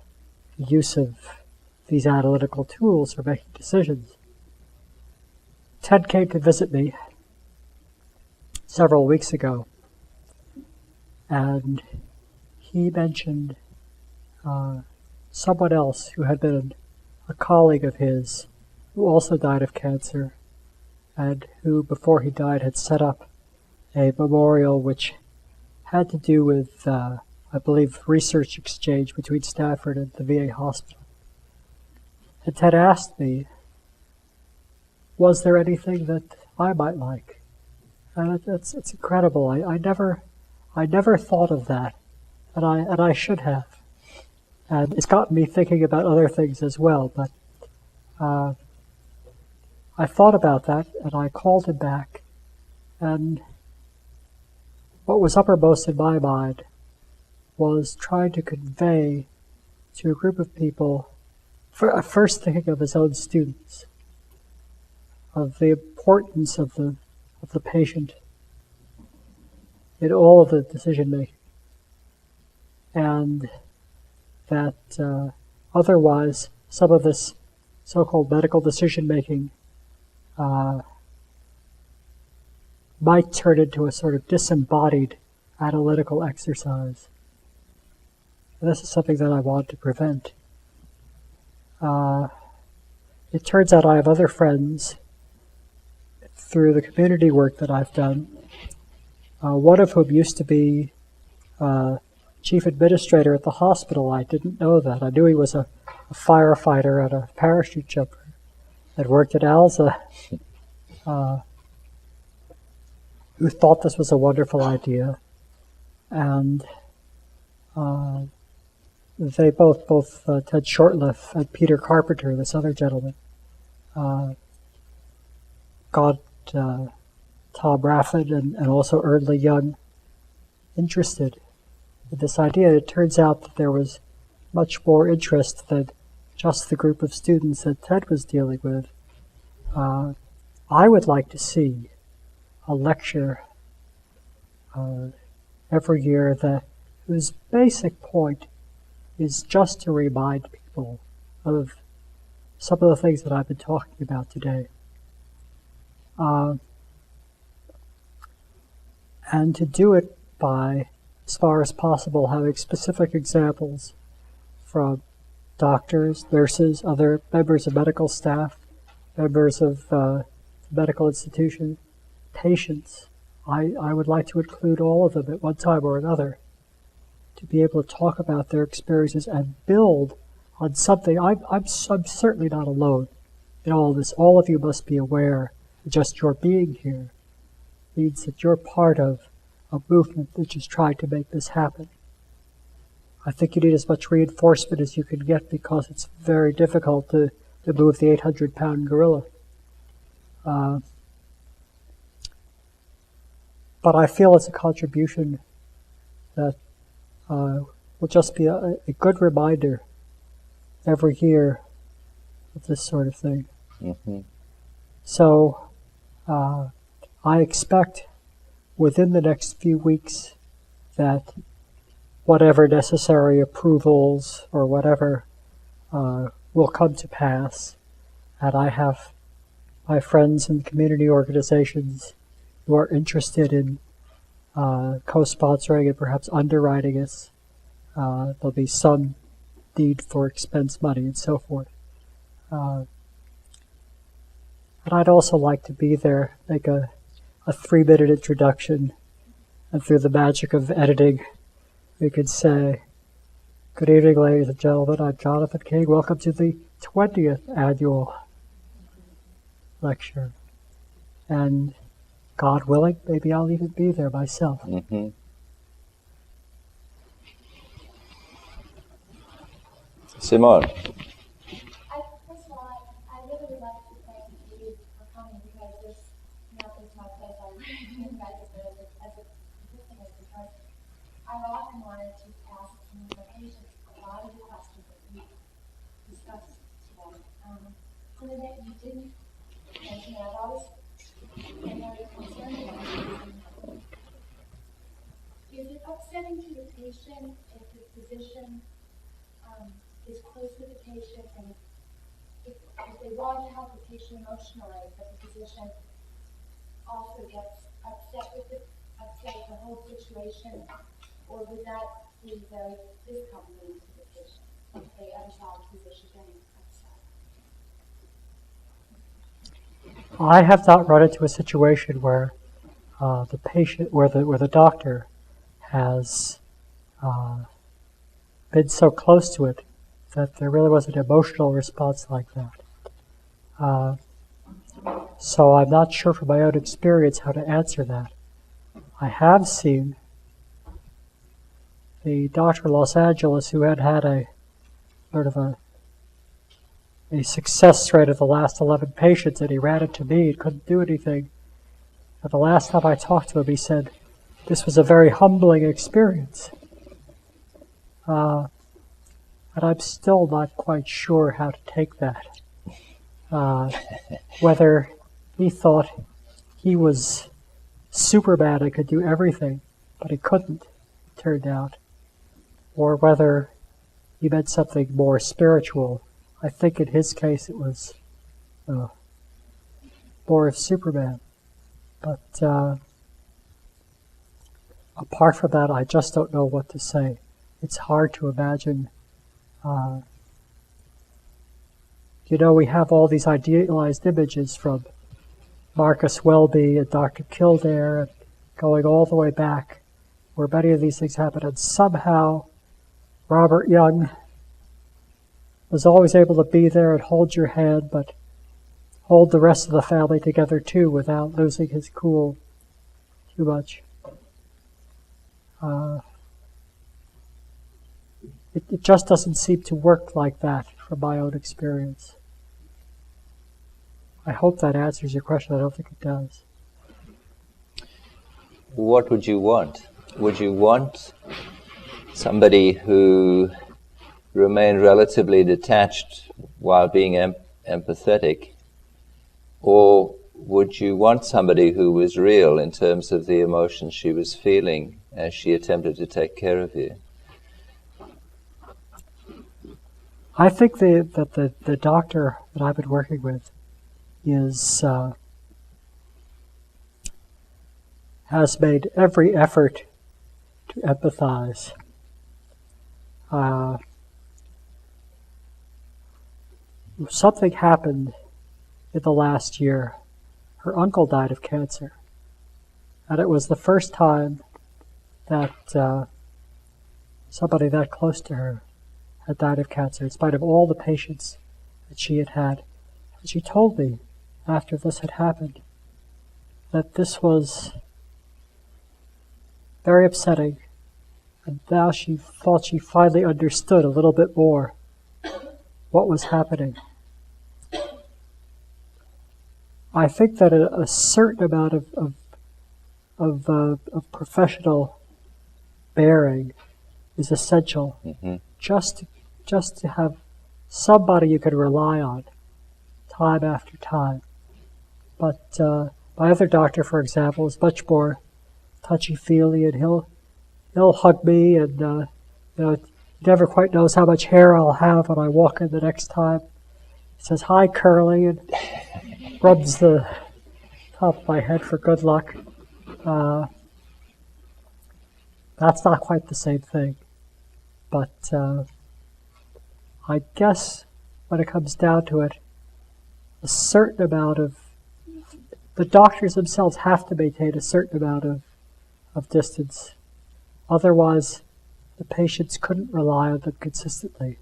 the use of these analytical tools for making decisions. Ted came to visit me several weeks ago, and he mentioned someone else who had been a colleague of his who also died of cancer, and who, before he died, had set up a memorial which had to do with, I believe, research exchange between Stanford and the VA hospital. And Ted asked me, was there anything that I might like? And it's incredible. I never thought of that, and I should have. And it's gotten me thinking about other things as well. But I thought about that, and I called him back. And what was uppermost in my mind was trying to convey to a group of people, first thinking of his own students, of the importance of the patient in all of the decision making, and that otherwise some of this so-called medical decision making might turn into a sort of disembodied analytical exercise. And this is something that I want to prevent. It turns out I have other friends through the community work that I've done, one of whom used to be chief administrator at the hospital. I didn't know that. I knew he was a firefighter and a parachute jumper that worked at ALZA, who thought this was a wonderful idea. And they both Ted Shortliff and Peter Carpenter, this other gentleman, got Tom Raffin and also Ernley Young interested in this idea. It turns out that there was much more interest than just the group of students that Ted was dealing with. I would like to see a lecture every year whose basic point is just to remind people of some of the things that I've been talking about today. And to do it by, as far as possible, having specific examples from doctors, nurses, other members of medical staff, members of medical institution, patients. I would like to include all of them at one time or another to be able to talk about their experiences and build on something. I'm certainly not alone in all this. All of you must be aware that just your being here means that you're part of a movement which is trying to make this happen. I think you need as much reinforcement as you can get because it's very difficult to move the 800-pound gorilla. But I feel it's a contribution that will just be a good reminder every year of this sort of thing. Mm-hmm. So I expect within the next few weeks that whatever necessary approvals or whatever will come to pass. And I have my friends in community organizations who are interested in co-sponsoring and perhaps underwriting it. There'll be some need for expense money and so forth. And I'd also like to be there, make a 3-minute introduction, and through the magic of editing, we could say, "Good evening, ladies and gentlemen. I'm Jonathan King. Welcome to the 20th annual lecture." And God willing, maybe I'll even be there myself. Mm-hmm. Simone. First of all, I really would like to thank you for coming because this is my place. I really invite you as a participant because I've often wanted to ask some of my patients a lot of the questions that we discussed today. Something that you didn't mention, I've always been very concerned about. Is it upsetting to the patient if the physician is close with the patient, and if they want to help the patient emotionally, but the physician also gets upset with the whole situation, or would that be very discomforting to the patient if they understand the physician getting upset? I have not run into a situation where the patient, where the doctor has been so close to it that there really was an emotional response like that. So I'm not sure from my own experience how to answer that. I have seen the doctor in Los Angeles who had a sort of a success rate of the last 11 patients, and he ran it to me and couldn't do anything. And the last time I talked to him, he said, this was a very humbling experience. And I'm still not quite sure how to take that. Whether he thought he was Superman and could do everything, but he couldn't, it turned out. Or whether he meant something more spiritual. I think in his case it was more of Superman. But apart from that, I just don't know what to say. It's hard to imagine. We have all these idealized images from Marcus Welby and Dr. Kildare, and going all the way back, where many of these things happen, and somehow Robert Young was always able to be there and hold your hand, but hold the rest of the family together too without losing his cool too much. It just doesn't seem to work like that from my own experience. I hope that answers your question. I don't think it does. What would you want? Would you want somebody who remained relatively detached while being empathetic? Or would you want somebody who was real in terms of the emotions she was feeling as she attempted to take care of you? I think that the doctor that I've been working with has made every effort to empathize. Something happened in the last year. Her uncle died of cancer. And it was the first time that somebody that close to her had died of cancer, in spite of all the patients that she had had. And she told me, after this had happened, that this was very upsetting. And now she thought she finally understood a little bit more what was happening. I think that a certain amount of professional bearing is essential. Mm-hmm. Just to have somebody you can rely on, time after time. But my other doctor, for example, is much more touchy-feely, and he'll hug me, and he never quite knows how much hair I'll have when I walk in the next time. He says, "Hi, Curly," and rubs the top of my head for good luck. That's not quite the same thing. But I guess when it comes down to it, a certain amount of the doctors themselves have to maintain a certain amount of distance. Otherwise, the patients couldn't rely on them consistently.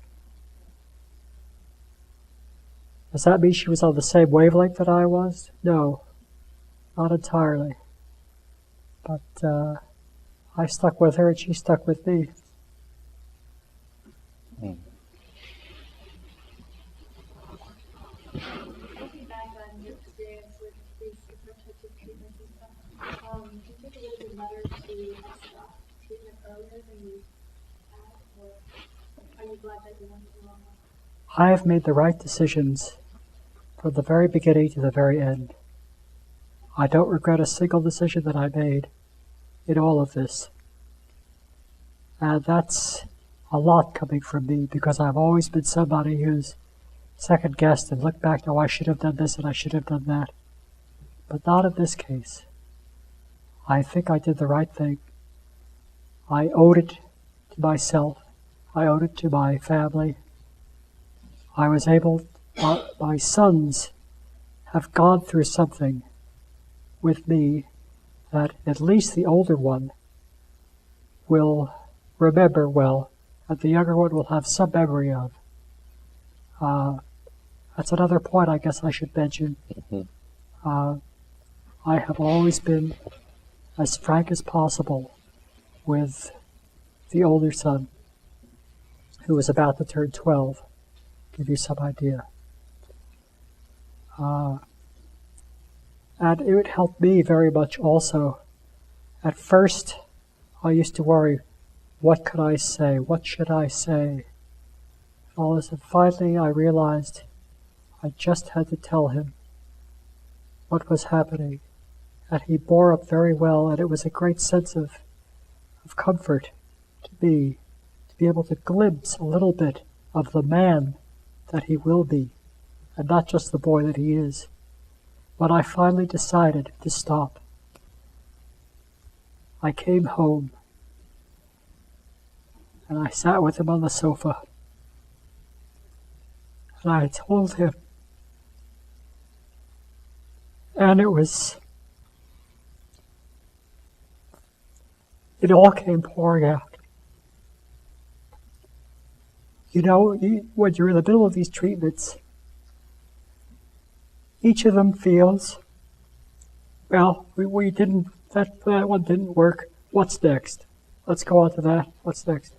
Does that mean she was on the same wavelength that I was? No, not entirely. But I stuck with her and she stuck with me. Looking back on your experience with these different types of treatments and stuff, do you think it would have been better to have stopped treatment earlier than you had, or are you glad that you went the wrong way? I have made the right decisions from the very beginning to the very end. I don't regret a single decision that I made in all of this. And that's a lot coming from me, because I've always been somebody who's second-guessed and looked back, I should have done this and I should have done that. But not in this case. I think I did the right thing. I owed it to myself. I owed it to my family. I was able, my sons have gone through something with me that at least the older one will remember well, and the younger one will have some memory of. That's another point I guess I should mention. I have always been as frank as possible with the older son, who was about to turn 12. Give you some idea. And it helped me very much also. At first, I used to worry, what could I say? What should I say? All this, and finally I realized I just had to tell him what was happening. And he bore up very well, and it was a great sense of comfort to me to be able to glimpse a little bit of the man that he will be, and not just the boy that he is. When I finally decided to stop, I came home and I sat with him on the sofa and I told him, and it all came pouring out. You know, when you're in the middle of these treatments, each of them feels, well, we didn't, that one didn't work. What's next? Let's go on to that. What's next?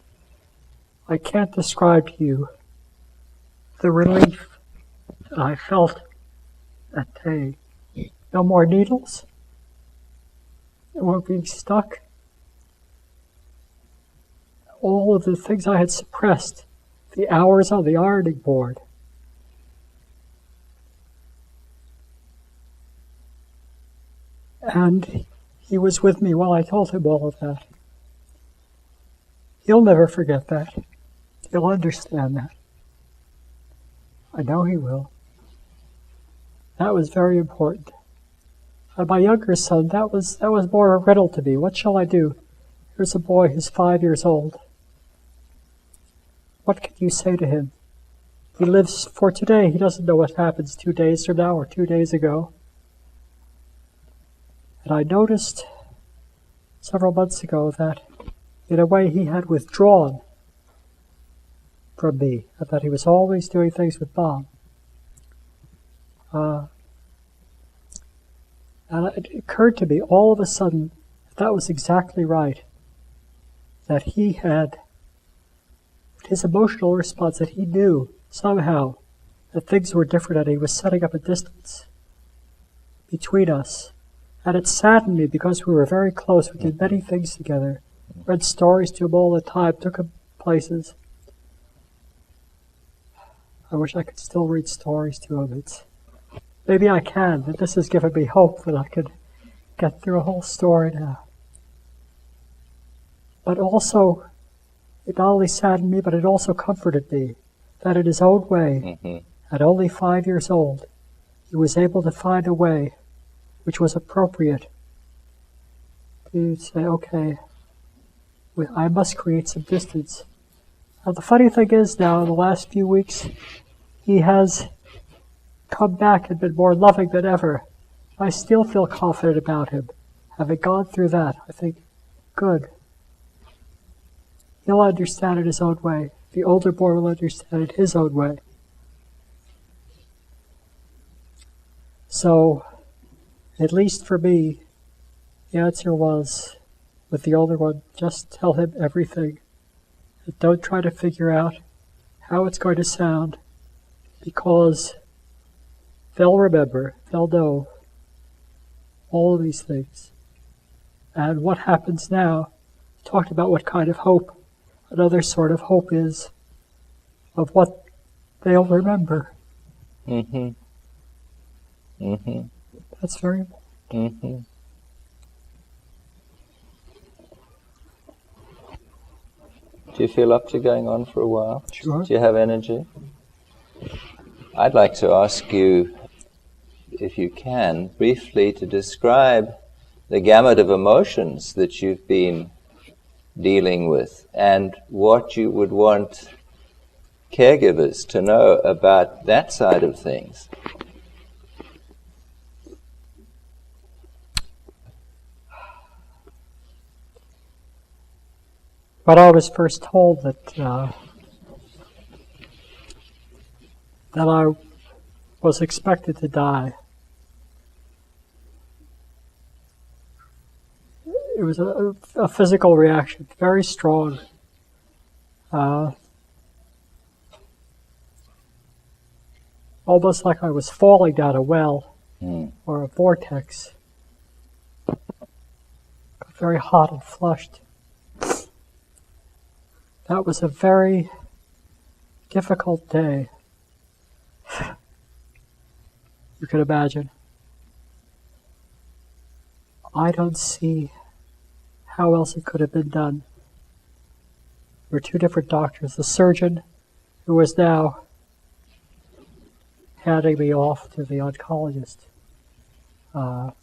I can't describe to you the relief that I felt that day. No more needles. No more being stuck. All of the things I had suppressed, the hours on the ironing board. And he was with me while I told him all of that. He'll never forget that. He'll understand that. I know he will. That was very important. And my younger son, that was more a riddle to me. What shall I do? Here's a boy who's 5 years old. What can you say to him? He lives for today. He doesn't know what happens 2 days from now or 2 days ago. And I noticed several months ago that, in a way, he had withdrawn from me, and that he was always doing things with Mom. And it occurred to me all of a sudden that was exactly right. That he had his emotional response, that he knew somehow that things were different and he was setting up a distance between us. And it saddened me because we were very close. We did many things together. Read stories to him all the time, took him places. I wish I could still read stories to him. Maybe I can, but this has given me hope that I could get through a whole story now. But also, it not only saddened me, but it also comforted me that in his own way, at only 5 years old, he was able to find a way which was appropriate to say, okay, I must create some distance. Now, the funny thing is now, in the last few weeks, he has come back and been more loving than ever. I still feel confident about him. Having gone through that, I think, good. He'll understand it his own way. The older boy will understand it his own way. So, at least for me, the answer was, with the older one, just tell him everything. And don't try to figure out how it's going to sound, because they'll remember, they'll know all of these things. And what happens now, talked about what kind of hope, another sort of hope is, of what they'll remember. That's very important. Do you feel up to going on for a while? Sure. Do you have energy? I'd like to ask you, if you can, briefly to describe the gamut of emotions that you've been dealing with and what you would want caregivers to know about that side of things. When I was first told that that I was expected to die. It was a physical reaction, very strong. Almost like I was falling down a well or a vortex. Got very hot and flushed. That was a very difficult day. You can imagine. I don't see how else it could have been done. There were two different doctors. The surgeon, who was now handing me off to the oncologist. And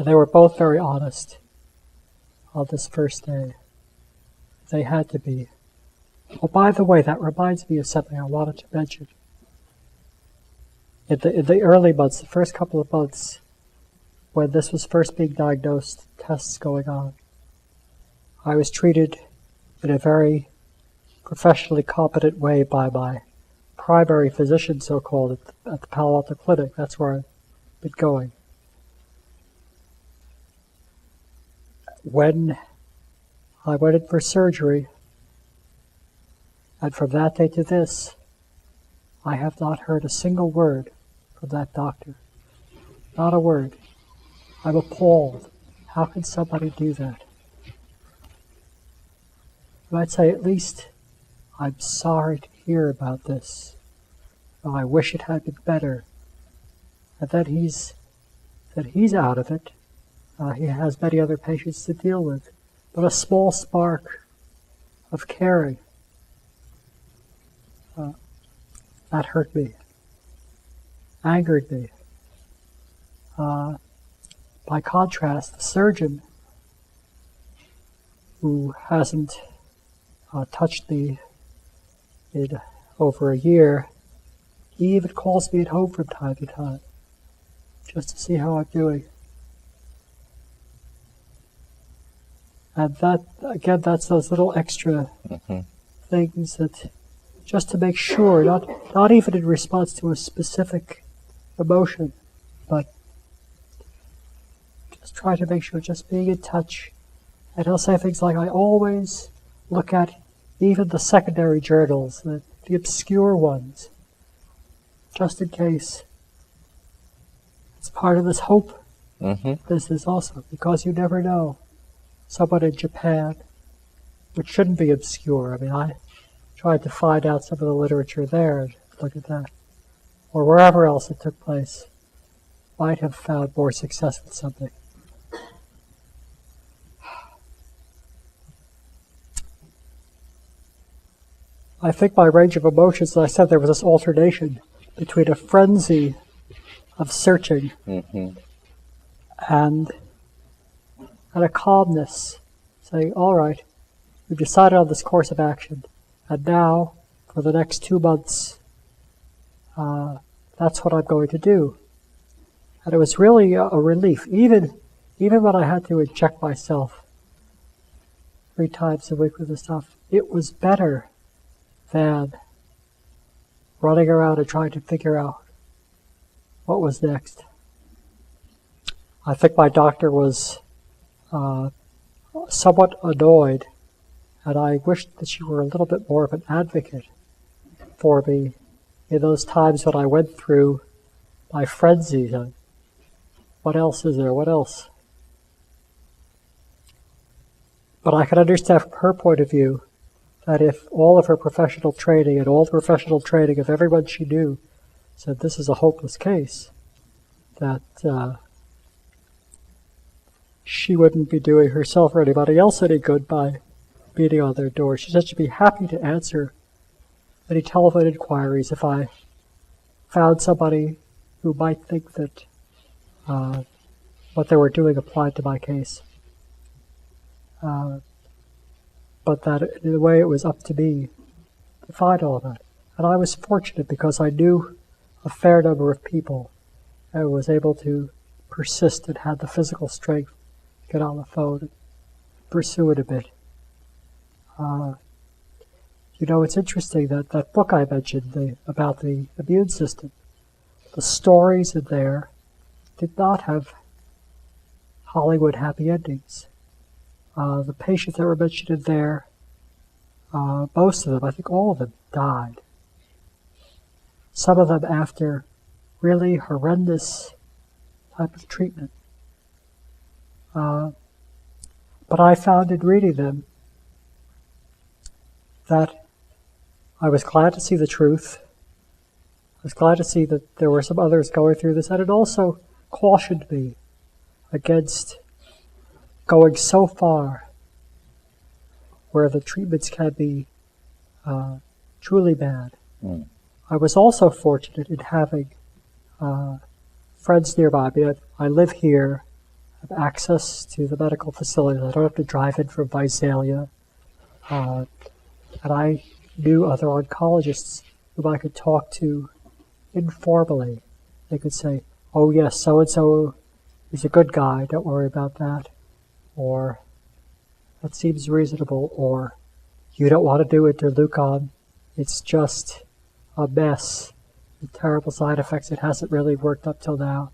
they were both very honest on this first day. They had to be. Oh, by the way, that reminds me of something I wanted to mention. In the early months, the first couple of months, when this was first being diagnosed, tests going on, I was treated in a very professionally competent way by my primary physician, so-called, at the Palo Alto Clinic. That's where I've been going. When I went in for surgery, and from that day to this, I have not heard a single word from that doctor. Not a word. I'm appalled. How can somebody do that? And I'd say, at least, I'm sorry to hear about this. Oh, I wish it had been better. And that he's out of it. He has many other patients to deal with. But a small spark of caring, that hurt me, angered me. By contrast, the surgeon, who hasn't touched me in over a year, he even calls me at home from time to time, just to see how I'm doing. And that, again, that's those little extra things that, just to make sure, not even in response to a specific emotion, but just try to make sure, just being in touch. And he'll say things like, I always look at even the secondary journals, the obscure ones, just in case. It's part of this hope business also, because you never know. Someone in Japan, which shouldn't be obscure. I mean, I tried to find out some of the literature there and look at that. Or wherever else it took place, might have found more success with something. I think my range of emotions, as I said, there was this alternation between a frenzy of searching and a calmness, saying, all right, we've decided on this course of action, and now, for the next 2 months, that's what I'm going to do. And it was really a relief, even when I had to inject myself 3 times a week with this stuff. It was better than running around and trying to figure out what was next. I think my doctor was somewhat annoyed, and I wished that she were a little bit more of an advocate for me in those times when I went through my frenzy. What else is there? What else? But I can understand from her point of view that if all of her professional training and all the professional training of everyone she knew said this is a hopeless case, that she wouldn't be doing herself or anybody else any good by beating on their door. She said she'd be happy to answer any telephone inquiries if I found somebody who might think that what they were doing applied to my case. But that in a way it was up to me to find all that. And I was fortunate because I knew a fair number of people and was able to persist and had the physical strength to get on the phone and pursue it a bit. it's interesting that book I mentioned about the immune system, the stories in there did not have Hollywood happy endings. The patients that were mentioned in there, most of them, I think all of them, died. Some of them after really horrendous type of treatment. But I found in reading them that I was glad to see the truth. I was glad to see that there were some others going through this, and it also cautioned me against going so far where the treatments can be truly bad. Mm. I was also fortunate in having friends nearby. I live here, have access to the medical facilities. I don't have to drive in from Visalia. And I knew other oncologists whom I could talk to informally. They could say, oh yes, so-and-so is a good guy, don't worry about that. Or, that seems reasonable. Or, you don't want to do interleukin. It's just a mess with terrible side effects. It hasn't really worked up till now.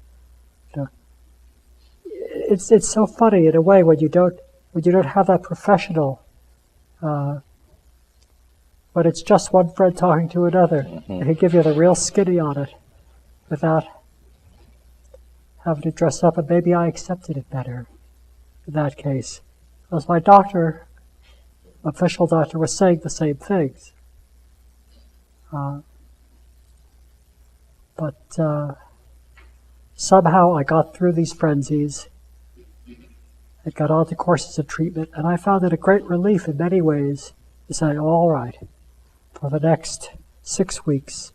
It's so funny in a way when you don't have that professional. But it's just one friend talking to another. They can give you the real skinny on it without having to dress up. And maybe I accepted it better in that case, because my doctor, official doctor, was saying the same things. But somehow I got through these frenzies. I got on to courses of treatment, and I found it a great relief in many ways to say, all right, for the next 6 weeks,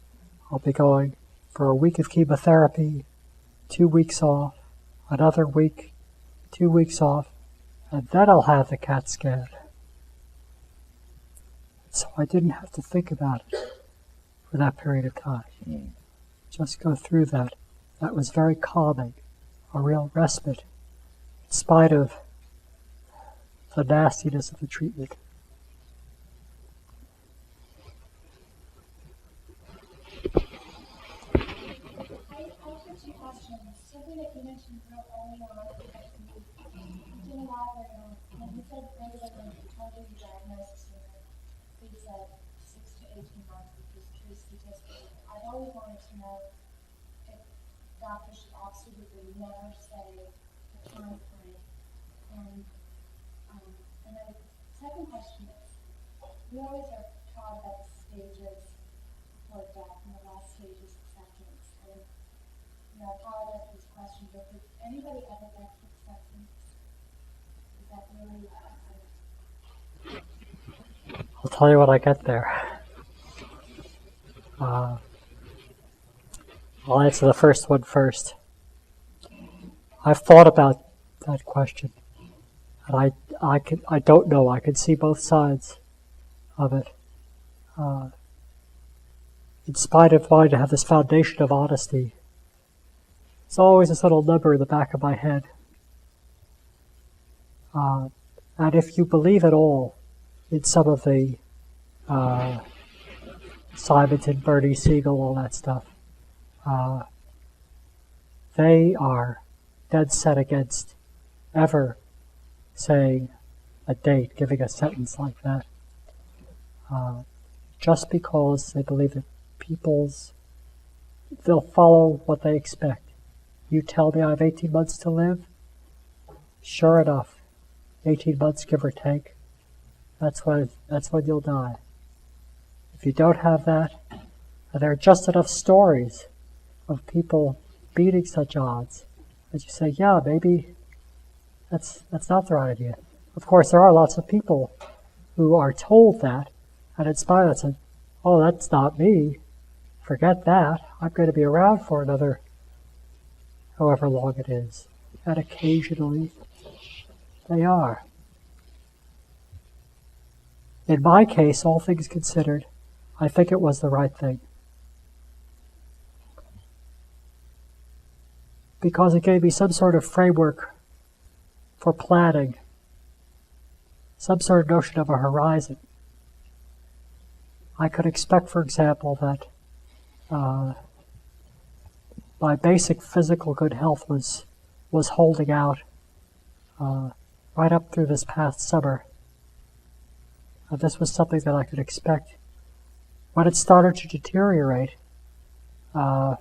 I'll be going for a week of chemotherapy, 2 weeks off, another week, 2 weeks off, and then I'll have the CAT scan. So I didn't have to think about it for that period of time. Just go through that. That was very calming, a real respite, in spite of the nastiness of the treatment. I have two questions. Something that you mentioned real early on that you didn't elaborate on. And you said maybe that when you told you the diagnosis, you said 6 to 18 months, which is true statistically. I've always wanted to know if doctors should absolutely never say a time frame. And then the second question is, we always are taught about the stages before death, and the last stage is acceptance. And I apologize for this question, but did anybody ever get to acceptance? Is that really I'll tell you when I get there. I'll answer the first one first. I've thought about that question, and I don't know. I can see both sides of it. In spite of wanting to have this foundation of honesty, there's always this little number in the back of my head. And if you believe at all in some of the Simonton, Bernie Siegel, all that stuff, they are dead set against ever saying a date, giving a sentence like that. Just because they believe that they'll follow what they expect. You tell me I have 18 months to live? Sure enough, 18 months give or take, that's when you'll die. If you don't have that, and there are just enough stories of people beating such odds that you say, yeah, maybe that's not the right idea. Of course, there are lots of people who are told that, and inspired that say, oh, that's not me. Forget that. I'm going to be around for another however long it is. And occasionally, they are. In my case, all things considered, I think it was the right thing. Because it gave me some sort of framework for planning, some sort of notion of a horizon. I could expect, for example, that my basic physical good health was holding out right up through this past summer. This was something that I could expect. When it started to deteriorate, it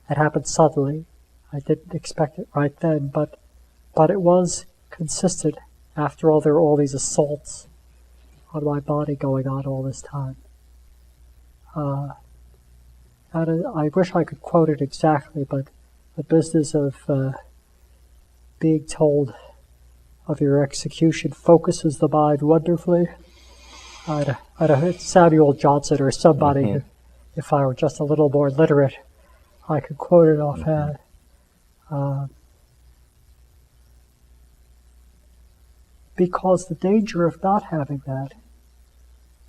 happened suddenly. I didn't expect it right then, but it was consistent. After all, there were all these assaults on my body going on all this time. And I wish I could quote it exactly, but the business of being told of your execution focuses the mind wonderfully. I'd have hit Samuel Johnson or somebody. If I were just a little more literate, I could quote it offhand. Because the danger of not having that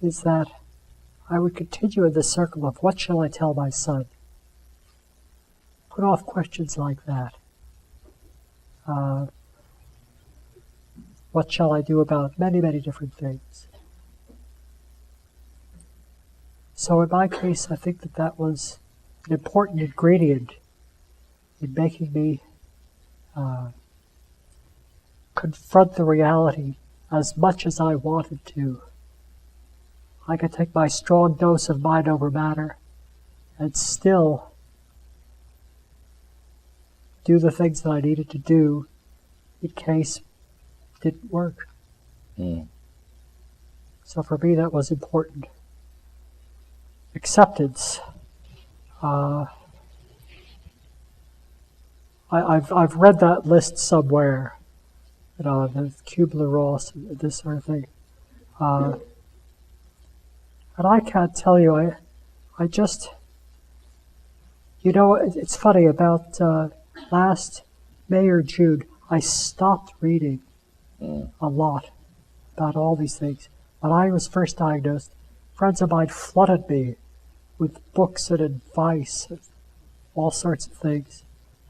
is that I would continue in the circle of what shall I tell my son? Put off questions like that. What shall I do about many, many different things? So in my case, I think that was an important ingredient in making me confront the reality as much as I wanted to. I could take my strong dose of mind over matter and still do the things that I needed to do in case it didn't work. So for me, that was important. Acceptance. I've read that list somewhere, the Kubler-Ross, this sort of thing. And I can't tell you, I just, it's funny, about last May or June, I stopped reading a lot about all these things. When I was first diagnosed, friends of mine flooded me with books and advice, and all sorts of things.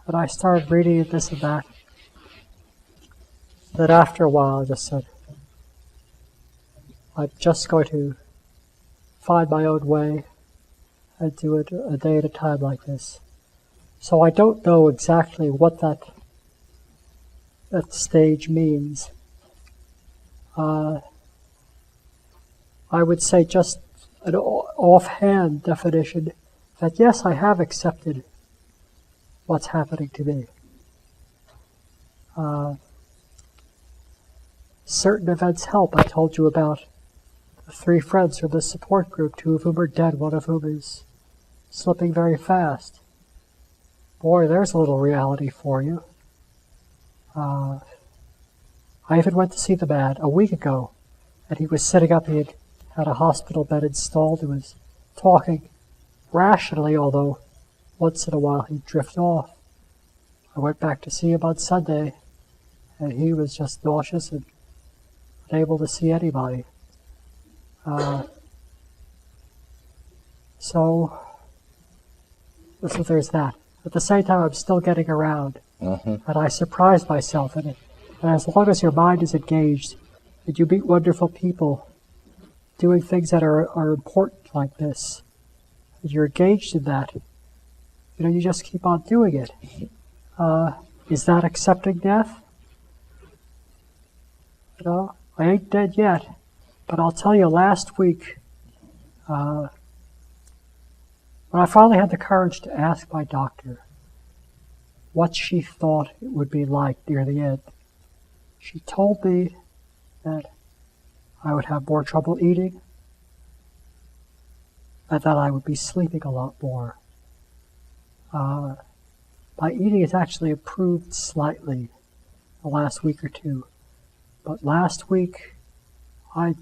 And I started reading this and that. Then after a while, I just said, I'm just going to find my own way and do it a day at a time like this. So I don't know exactly what that stage means. I would say just an offhand definition that yes, I have accepted what's happening to me. Certain events help. I told you about the 3 friends from the support group, 2 of whom are dead, 1 of whom is slipping very fast. Boy, there's a little reality for you. I even went to see the man a week ago, and he was sitting up. He had a hospital bed installed. He was talking rationally, although once in a while he'd drift off. I went back to see him on Sunday, and he was just nauseous and unable to see anybody. So there's that. At the same time, I'm still getting around, and I surprised myself in it. And as long as your mind is engaged, and you meet wonderful people doing things that are important like this, and you're engaged in that, you just keep on doing it. Is that accepting death? I ain't dead yet, but I'll tell you, last week, when I finally had the courage to ask my doctor what she thought it would be like near the end, she told me that I would have more trouble eating and that I would be sleeping a lot more. My eating has actually improved slightly the last week or 2. But last week, I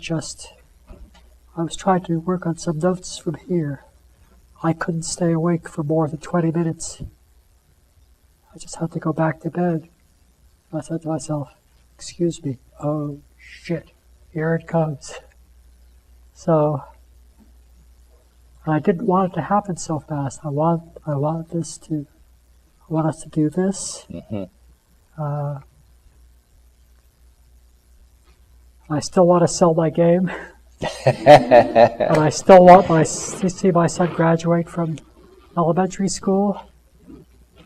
was trying to work on some notes from here. I couldn't stay awake for more than 20 minutes. I just had to go back to bed. I said to myself, excuse me, oh shit, here it comes. So, I didn't want it to happen so fast. I want us to do this. I still want to sell my game. And I still want to see my son graduate from elementary school,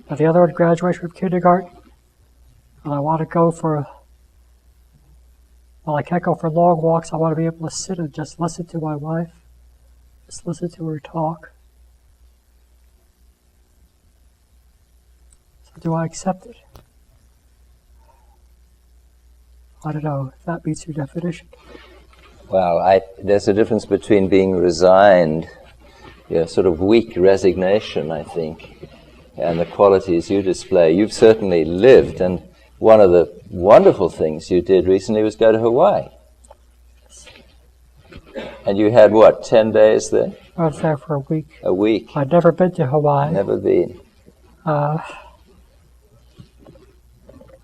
and the other one graduate from kindergarten. And I want to go well, I can't go for long walks. I want to be able to sit and just listen to my wife, just listen to her talk. So do I accept it? I don't know if that meets your definition. Well, there's a difference between being resigned, sort of weak resignation, I think, and the qualities you display. You've certainly lived, and one of the wonderful things you did recently was go to Hawaii. And you had, 10 days there? I was there for a week. A week. I'd never been to Hawaii. Never been. I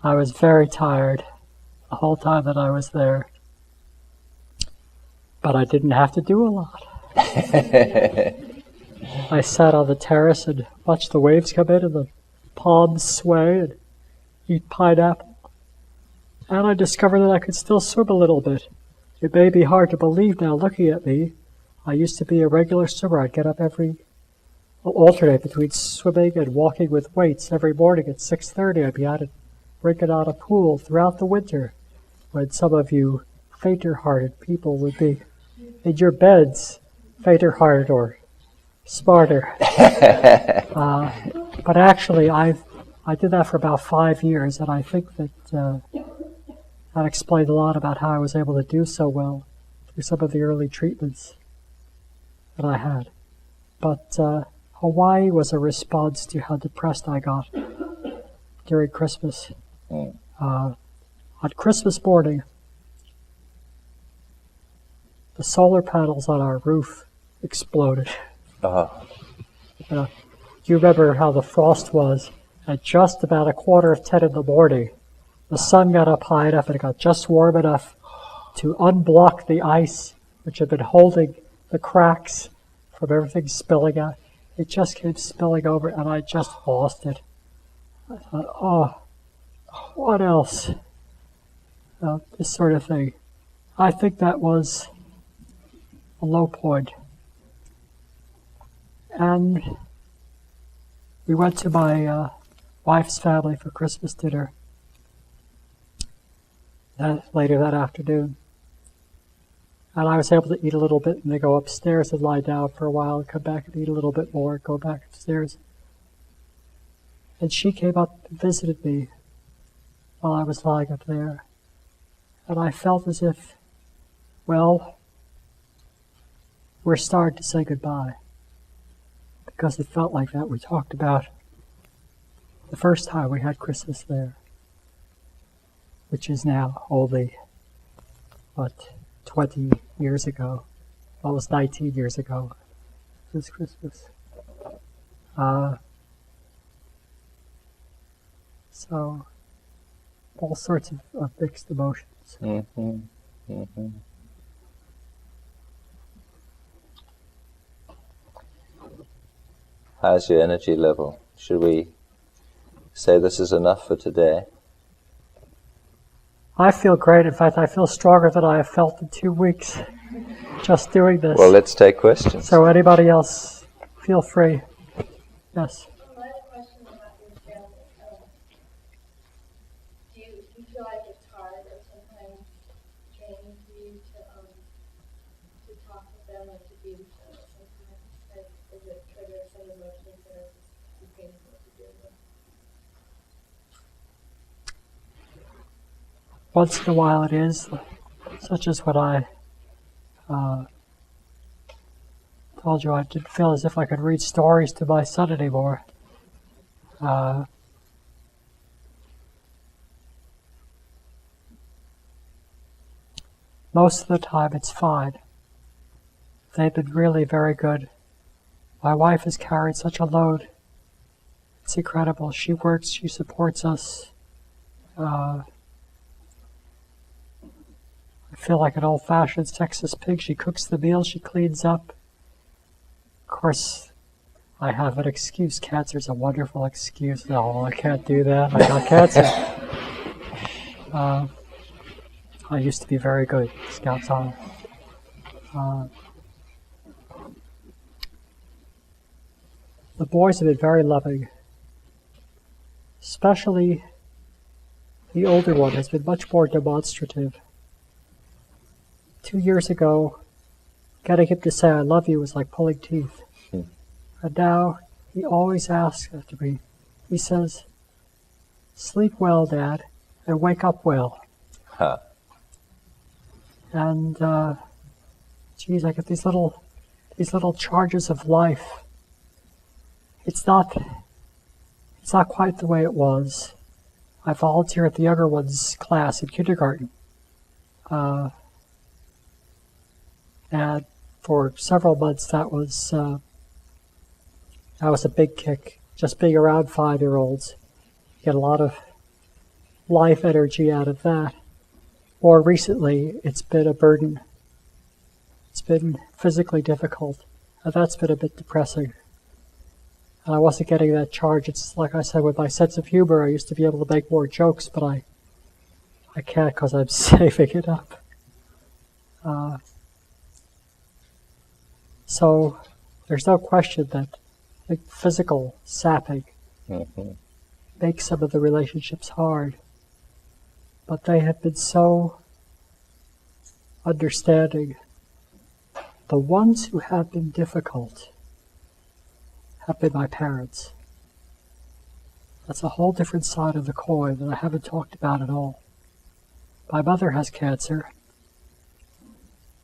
was very tired the whole time that I was there. But I didn't have to do a lot. I sat on the terrace and watched the waves come in and the palms sway and eat pineapple. And I discovered that I could still swim a little bit. It may be hard to believe now looking at me. I used to be a regular swimmer. I'd get up alternate between swimming and walking with weights. Every morning at 6:30 I'd be out at drinking out a pool throughout the winter, when some of you fainter-hearted people would be in your beds, fainter-hearted or smarter. But actually, I did that for about 5 years, and I think that that explained a lot about how I was able to do so well through some of the early treatments that I had. But Hawaii was a response to how depressed I got during Christmas. On Christmas morning, the solar panels on our roof exploded. Do you remember how the frost was? At just about 9:45 in the morning, the sun got up high enough and it got just warm enough to unblock the ice, which had been holding the cracks from everything spilling out. It just came spilling over, and I just lost it. I thought, what else? This sort of thing. I think that was a low point. And we went to my wife's family for Christmas dinner later that afternoon. And I was able to eat a little bit and then go upstairs and lie down for a while and come back and eat a little bit more and go back upstairs. And she came up and visited me while I was lying up there. And I felt as if, well, we're starting to say goodbye. Because it felt like that. We talked about the first time we had Christmas there, which is now only, 20 years ago, almost 19 years ago, this Christmas. So, all sorts of mixed emotions. Mm-hmm. Mm-hmm. How's your energy level? Should we say this is enough for today? I feel great. In fact, I feel stronger than I have felt in 2 weeks just doing this. Well, let's take questions. So anybody else, feel free. Yes. I have a question about your family. Do you feel like it's hard or sometimes draining for you to talk with them or to be with them sometimes? Like, does it trigger some emotions that are just too painful to deal with? Once in a while it is, such as when I told you I didn't feel as if I could read stories to my son anymore. Most of the time it's fine. They've been really very good. My wife has carried such a load. It's incredible. She works, she supports us. I feel like an old-fashioned Texas pig. She cooks the meals, she cleans up. Of course, I have an excuse. Cancer's a wonderful excuse. No, I can't do that. I got cancer. I used to be very good, Scouts Honor. The boys have been very loving. Especially the older one has been much more demonstrative. 2 years ago, getting him to say I love you was like pulling teeth. And now he always asks after me. He says, "Sleep well, Dad, and wake up well." Huh. And geez, I get these little charges of life. It's not quite the way it was. I volunteer at the younger one's class in kindergarten. And for several months that was a big kick. Just being around 5-year-olds. You get a lot of life energy out of that. More recently, it's been a burden. It's been physically difficult, and that's been a bit depressing. And I wasn't getting that charge. It's like I said, with my sense of humor, I used to be able to make more jokes, but I can't because I'm saving it up. So there's no question that the physical sapping makes some of the relationships hard. But they have been so understanding. The ones who have been difficult have been my parents. That's a whole different side of the coin that I haven't talked about at all. My mother has cancer.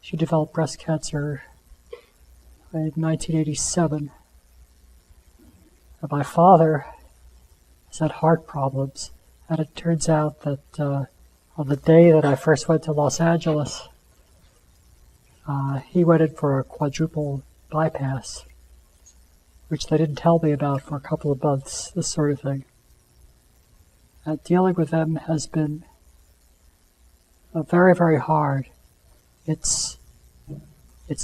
She developed breast cancer in 1987. And my father has had heart problems. And it turns out that on the day that I first went to Los Angeles, he went in for a quadruple bypass, which they didn't tell me about for a couple of months, this sort of thing. And dealing with them has been very, very hard. It's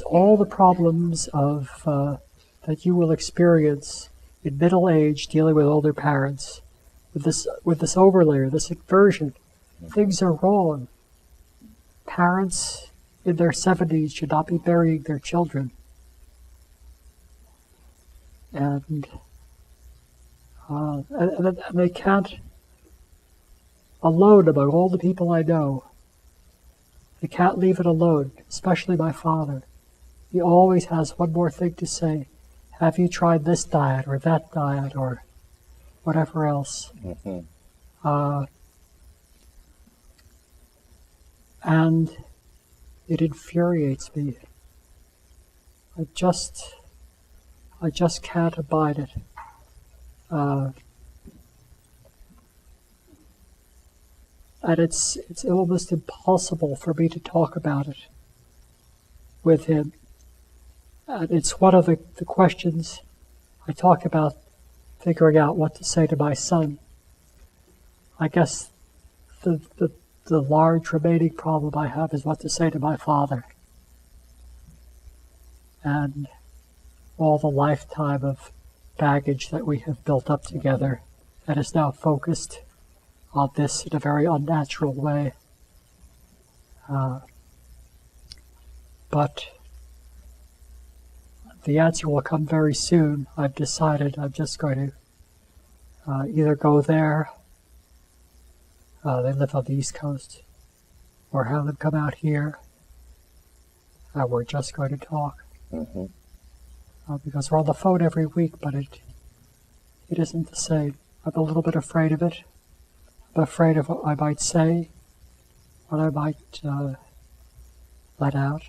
all the problems of that you will experience in middle age dealing with older parents. With this overlay, this inversion, things are wrong. Parents in their 70s should not be burying their children. And they can't, alone among all the people I know, they can't leave it alone, especially my father. He always has one more thing to say. Have you tried this diet or that diet or whatever else? And it infuriates me. I just can't abide it. And it's almost impossible for me to talk about it with him. And it's one of the questions I talk about, figuring out what to say to my son. I guess the large remaining problem I have is what to say to my father. And all the lifetime of baggage that we have built up together that is now focused on this in a very unnatural way. But the answer will come very soon. I've decided I'm just going to either go there, they live on the East Coast, or have them come out here, and we're just going to talk. Because we're on the phone every week, but it isn't the same. I'm a little bit afraid of it. I'm afraid of what I might say, what I might let out.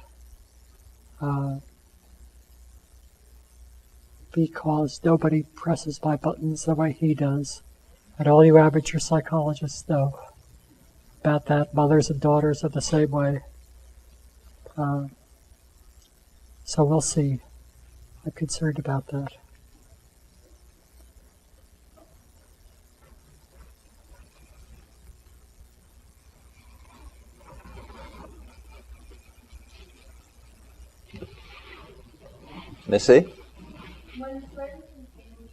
Because nobody presses my buttons the way he does. And all you amateur psychologists know about that. Mothers and daughters are the same way. So we'll see. I'm concerned about that. Missy? When friends and family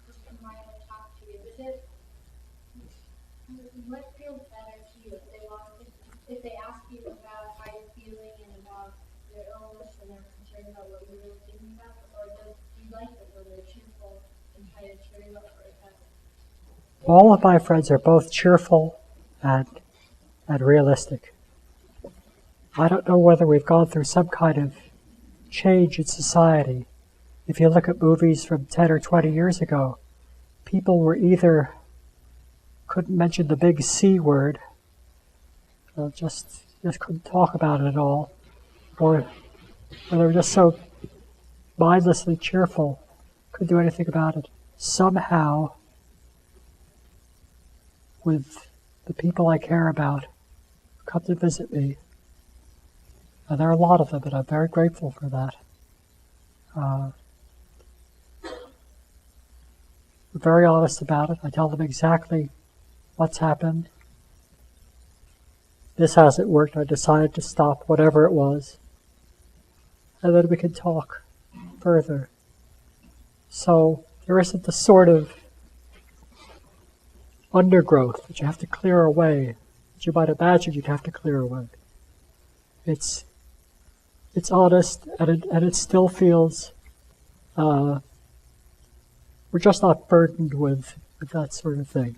just might talk to you, what feels better to you if they ask you about how you're feeling and about their kind of cheer you up for a time? All of my friends are both cheerful and realistic. I don't know whether we've gone through some kind of change in society. If you look at movies from 10 or 20 years ago, people were either couldn't mention the big C word, just couldn't talk about it at all, or they were just so mindlessly cheerful, couldn't do anything about it. Somehow, with the people I care about who come to visit me, and there are a lot of them, and I'm very grateful for that. I'm very honest about it. I tell them exactly what's happened. This hasn't worked. I decided to stop whatever it was. And then we can talk further. So there isn't the sort of undergrowth that you have to clear away, that you might imagine you'd have to clear away. It's honest, and it still feels we're just not burdened with that sort of thing.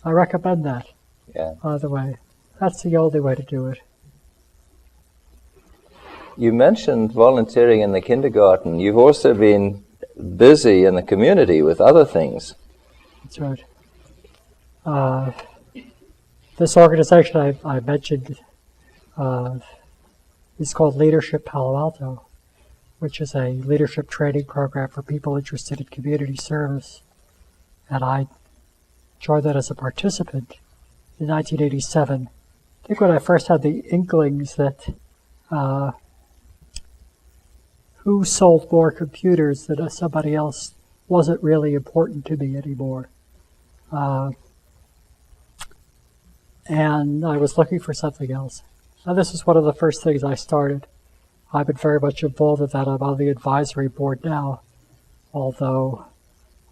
I recommend that. Yeah. By the way, that's the only way to do it. You mentioned volunteering in the kindergarten. You've also been busy in the community with other things. That's right. This organization I mentioned is called Leadership Palo Alto, which is a leadership training program for people interested in community service. And I joined that as a participant in 1987. I think when I first had the inklings that who sold more computers than somebody else wasn't really important to me anymore. And I was looking for something else. Now, this is one of the first things I started. I've been very much involved in that. I'm on the advisory board now, although,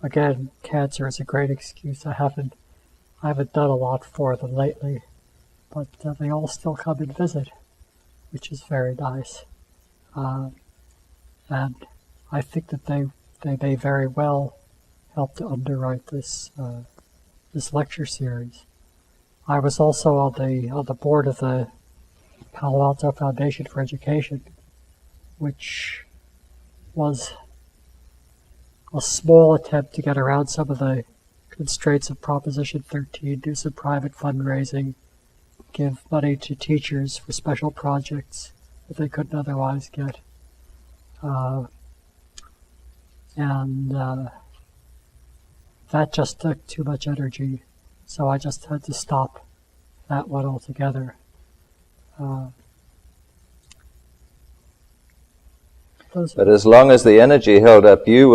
again, cancer is a great excuse. I haven't done a lot for them lately, but they all still come and visit, which is very nice. And I think that they may very well help to underwrite this lecture series. I was also on the board of the Palo Alto Foundation for Education, which was a small attempt to get around some of the constraints of Proposition 13, do some private fundraising, give money to teachers for special projects that they couldn't otherwise get. That just took too much energy, so I just had to stop that one altogether. But as long as the energy held up, you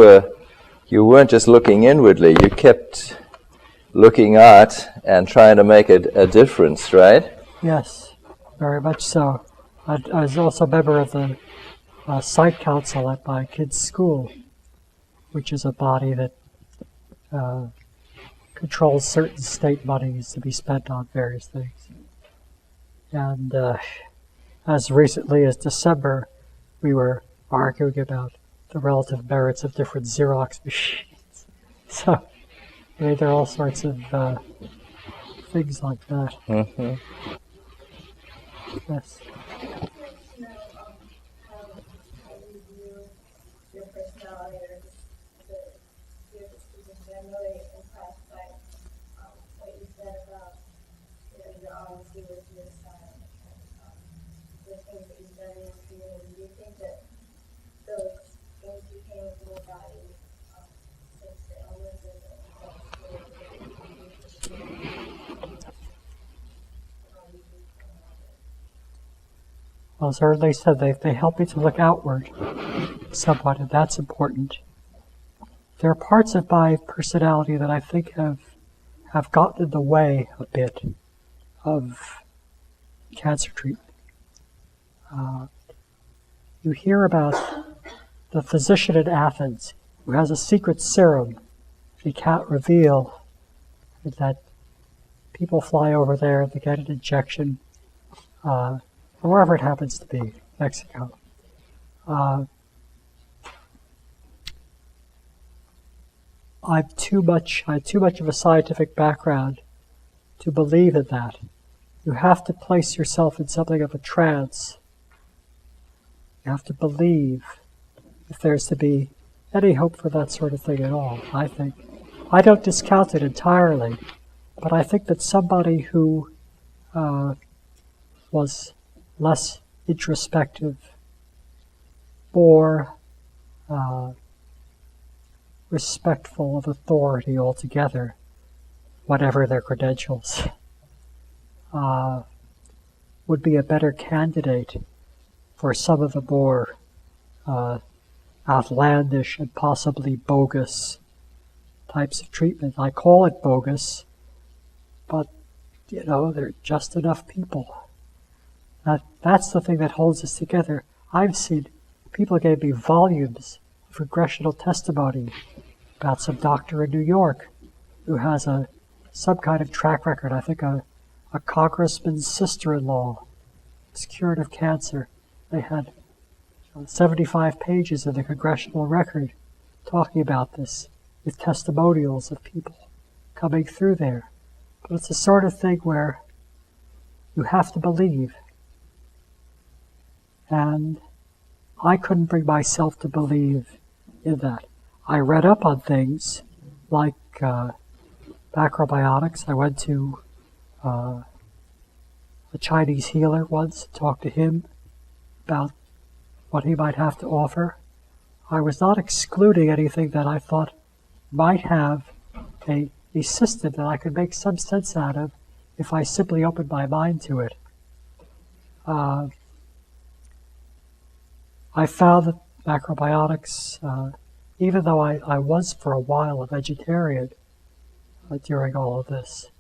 weren't just looking inwardly, you kept looking out and trying to make a difference, right? Yes, very much so. I was also a member of the site council at my kids' school, which is a body that controls certain state monies to be spent on various things. And as recently as December, we were arguing about the relative merits of different Xerox machines. So, there are all sorts of things like that. Mm-hmm. Yes. Your personality or your disposition. I'm really impressed by what you said about your honesty with your son and the things that you've done in your community. Do you think that those things became more valued since the illness Well, as earlier said, they help me to look outward somewhat, and that's important. There are parts of my personality that I think have gotten in the way a bit of cancer treatment. You hear about the physician in Athens who has a secret serum he can't reveal, that people fly over there to get an injection, or wherever it happens to be, Mexico. I had too much of a scientific background to believe in that. You have to place yourself in something of a trance. You have to believe if there's to be any hope for that sort of thing at all, I think. I don't discount it entirely, but I think that somebody who was less introspective, more respectful of authority altogether, whatever their credentials, would be a better candidate for some of the more outlandish and possibly bogus types of treatment. I call it bogus, but there are just enough people. That's the thing that holds us together. I've seen people gave me volumes of regressional testimony about some doctor in New York who has some kind of track record. I think a congressman's sister-in-law was cured of cancer. They had 75 pages of the congressional record talking about this, with testimonials of people coming through there. But it's the sort of thing where you have to believe. And I couldn't bring myself to believe in that. I read up on things like macrobiotics. I went to a Chinese healer once, talked to him about what he might have to offer. I was not excluding anything that I thought might have a system that I could make some sense out of if I simply opened my mind to it. I found that macrobiotics, even though I was for a while a vegetarian during all of this,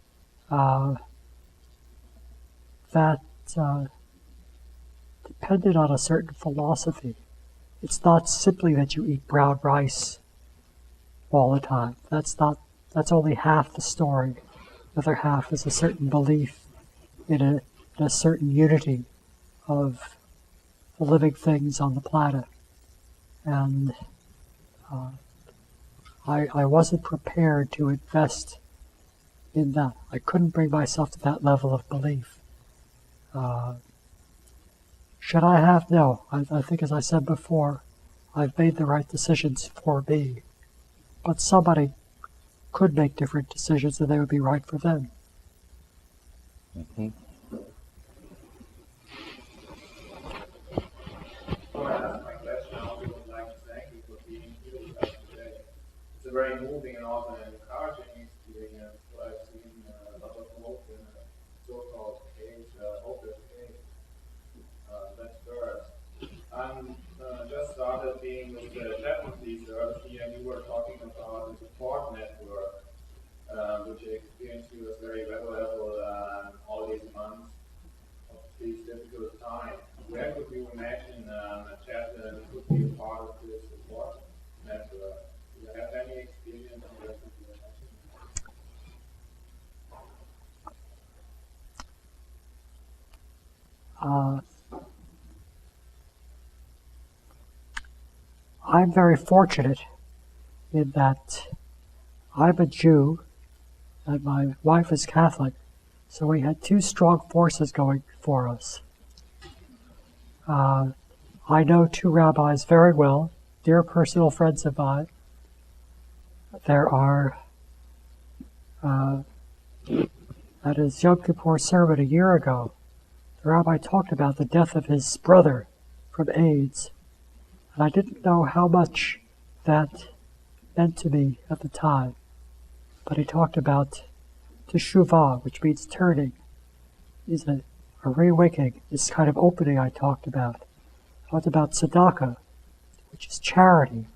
that depended on a certain philosophy. It's not simply that you eat brown rice all the time. That's only half the story. The other half is a certain belief in a certain unity of the living things on the planet. And I wasn't prepared to invest in that. I couldn't bring myself to that level of belief. Should I have? No. I think, as I said before, I've made the right decisions for me. But somebody could make different decisions and they would be right for them. Mm-hmm. Before I ask my question, I also would like to thank you for being here with us today. It's a very moving and often encouraging experience. I've seen a lot of hope in a so-called case, hopeless case. That's first. I'm just started being with the Chapman research here, and you were talking about the support network, which I experienced was very valuable all these months of these difficult times. Where could you imagine a Chapman could be a part of this support network? Do you have any experience on where could you imagine? I'm very fortunate in that I'm a Jew and my wife is Catholic, so we had two strong forces going for us. I know two rabbis very well, dear personal friends of mine. There are, at his Yom Kippur sermon a year ago, the rabbi talked about the death of his brother from AIDS. And I didn't know how much that meant to me at the time. But he talked about teshuvah, which means turning. Is a reawakening, this kind of opening I talked about. I talked about tzedakah, which is charity,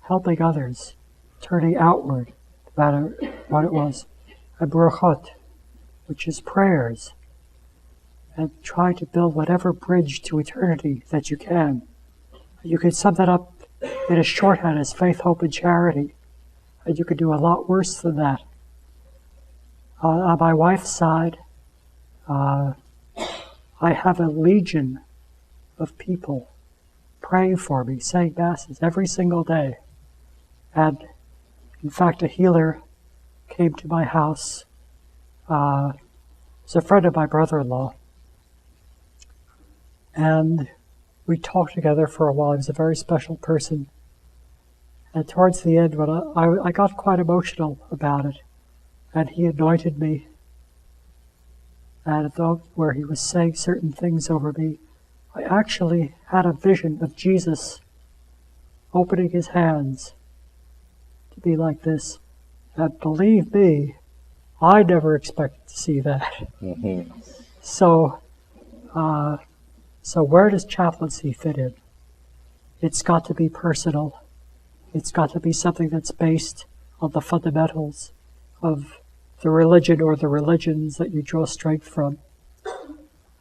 helping others, turning outward, no matter what it was. And brachot, which is prayers. And try to build whatever bridge to eternity that you can. You can sum that up in a shorthand as faith, hope, and charity. And you could do a lot worse than that. On my wife's side, I have a legion of people praying for me, saying masses every single day. And In fact, a healer came to my house. He's a friend of my brother-in-law. And we talked together for a while. He was a very special person. And towards the end, when I got quite emotional about it, and he anointed me, and where he was saying certain things over me, I actually had a vision of Jesus opening his hands to be like this. And believe me, I never expected to see that. Mm-hmm. So where does chaplaincy fit in? It's got to be personal. It's got to be something that's based on the fundamentals of the religion or the religions that you draw strength from.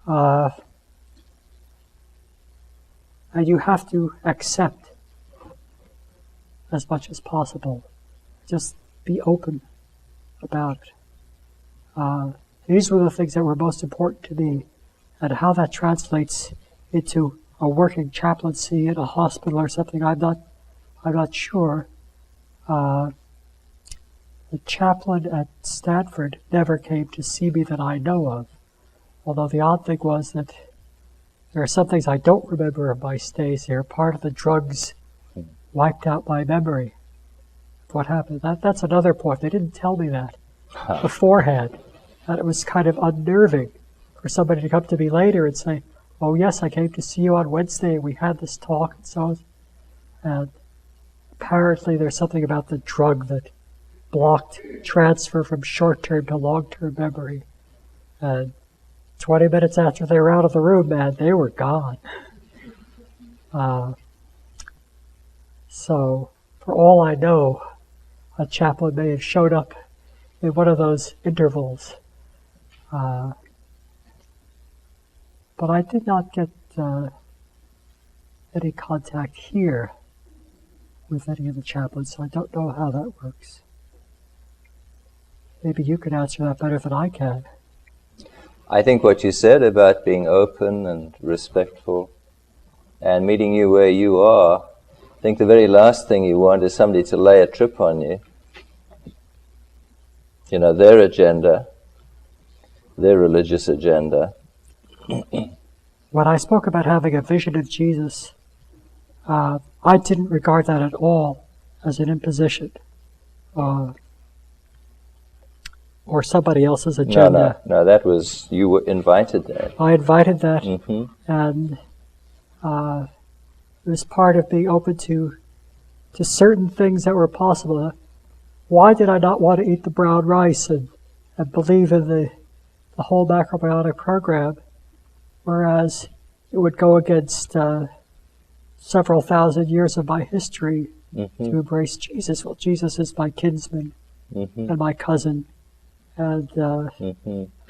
And you have to accept as much as possible. Just be open about it. These were the things that were most important to me, and how that translates into a working chaplaincy in a hospital or something, I'm not sure. The chaplain at Stanford never came to see me that I know of. Although the odd thing was that there are some things I don't remember of my stays here. Part of the drugs wiped out my memory of what happened. That's another point. They didn't tell me that beforehand. And it was kind of unnerving for somebody to come to me later and say, "Oh yes, I came to see you on Wednesday. We had this talk and so on." And apparently there's something about the drug that blocked transfer from short-term to long-term memory. And 20 minutes after they were out of the room, man, they were gone. So, for all I know, a chaplain may have showed up in one of those intervals. But I did not get any contact here with any of the chaplains, so I don't know how that works. Maybe you could answer that better than I can. I think what you said about being open and respectful and meeting you where you are, I think the very last thing you want is somebody to lay a trip on you. You know, their agenda, their religious agenda. When I spoke about having a vision of Jesus, I didn't regard that at all as an imposition or somebody else's agenda. No, that was, you were invited there. I invited that, Mm-hmm. and it was part of being open to certain things that were possible. Why did I not want to eat the brown rice and believe in the whole macrobiotic program, whereas it would go against several thousand years of my history to embrace Jesus? Well, Jesus is my kinsman and my cousin, and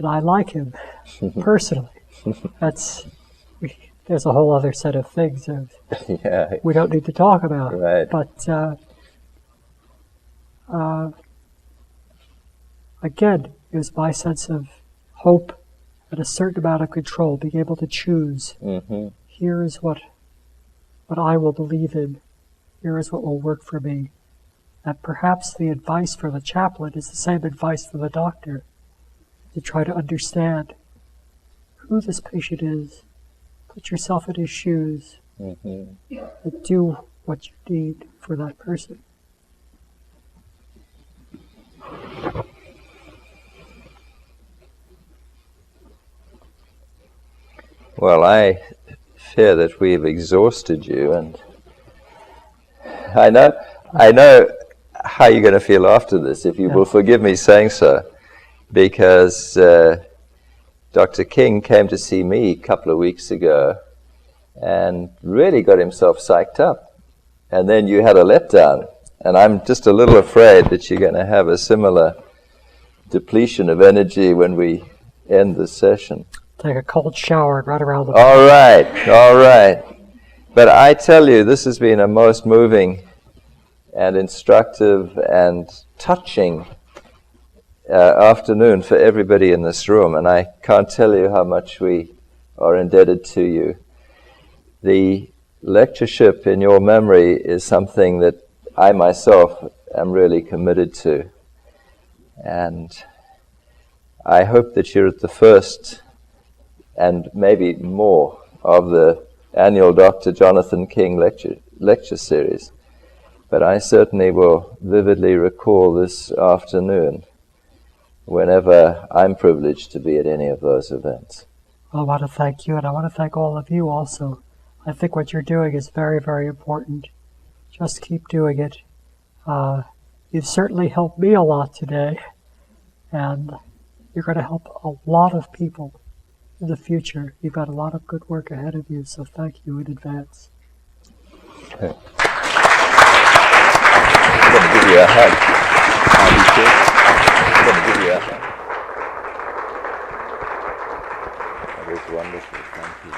I like him personally. There's a whole other set of things Yeah. we don't need to talk about. Right. But again, it was my sense of hope and a certain amount of control, being able to choose. Mm-hmm. Here is what I will believe in. Here is what will work for me. And perhaps the advice for the chaplain is the same advice for the doctor, to try to understand who this patient is, put yourself in his shoes, and do what you need for that person. Well, I fear that we've exhausted you, and I know how you're going to feel after this, if you will forgive me saying so, because Dr. King came to see me a couple of weeks ago and really got himself psyched up, and then you had a letdown, and I'm just a little afraid that you're going to have a similar depletion of energy when we end the session. Take a cold shower and run around the All right. But I tell you, this has been a most moving and instructive and touching afternoon for everybody in this room, and I can't tell you how much we are indebted to you. The lectureship in your memory is something that I myself am really committed to. And I hope that you're at the first and maybe more of the annual Dr. Jonathan King lecture series. But I certainly will vividly recall this afternoon whenever I'm privileged to be at any of those events. I want to thank you, and I want to thank all of you also. I think what you're doing is very, very important. Just keep doing it. You've certainly helped me a lot today, and you're going to help a lot of people in the future. You've got a lot of good work ahead of you, so thank you in advance. Okay. I'm going to give you a hug. I'm going to give you a hug. That was wonderful. Thank you.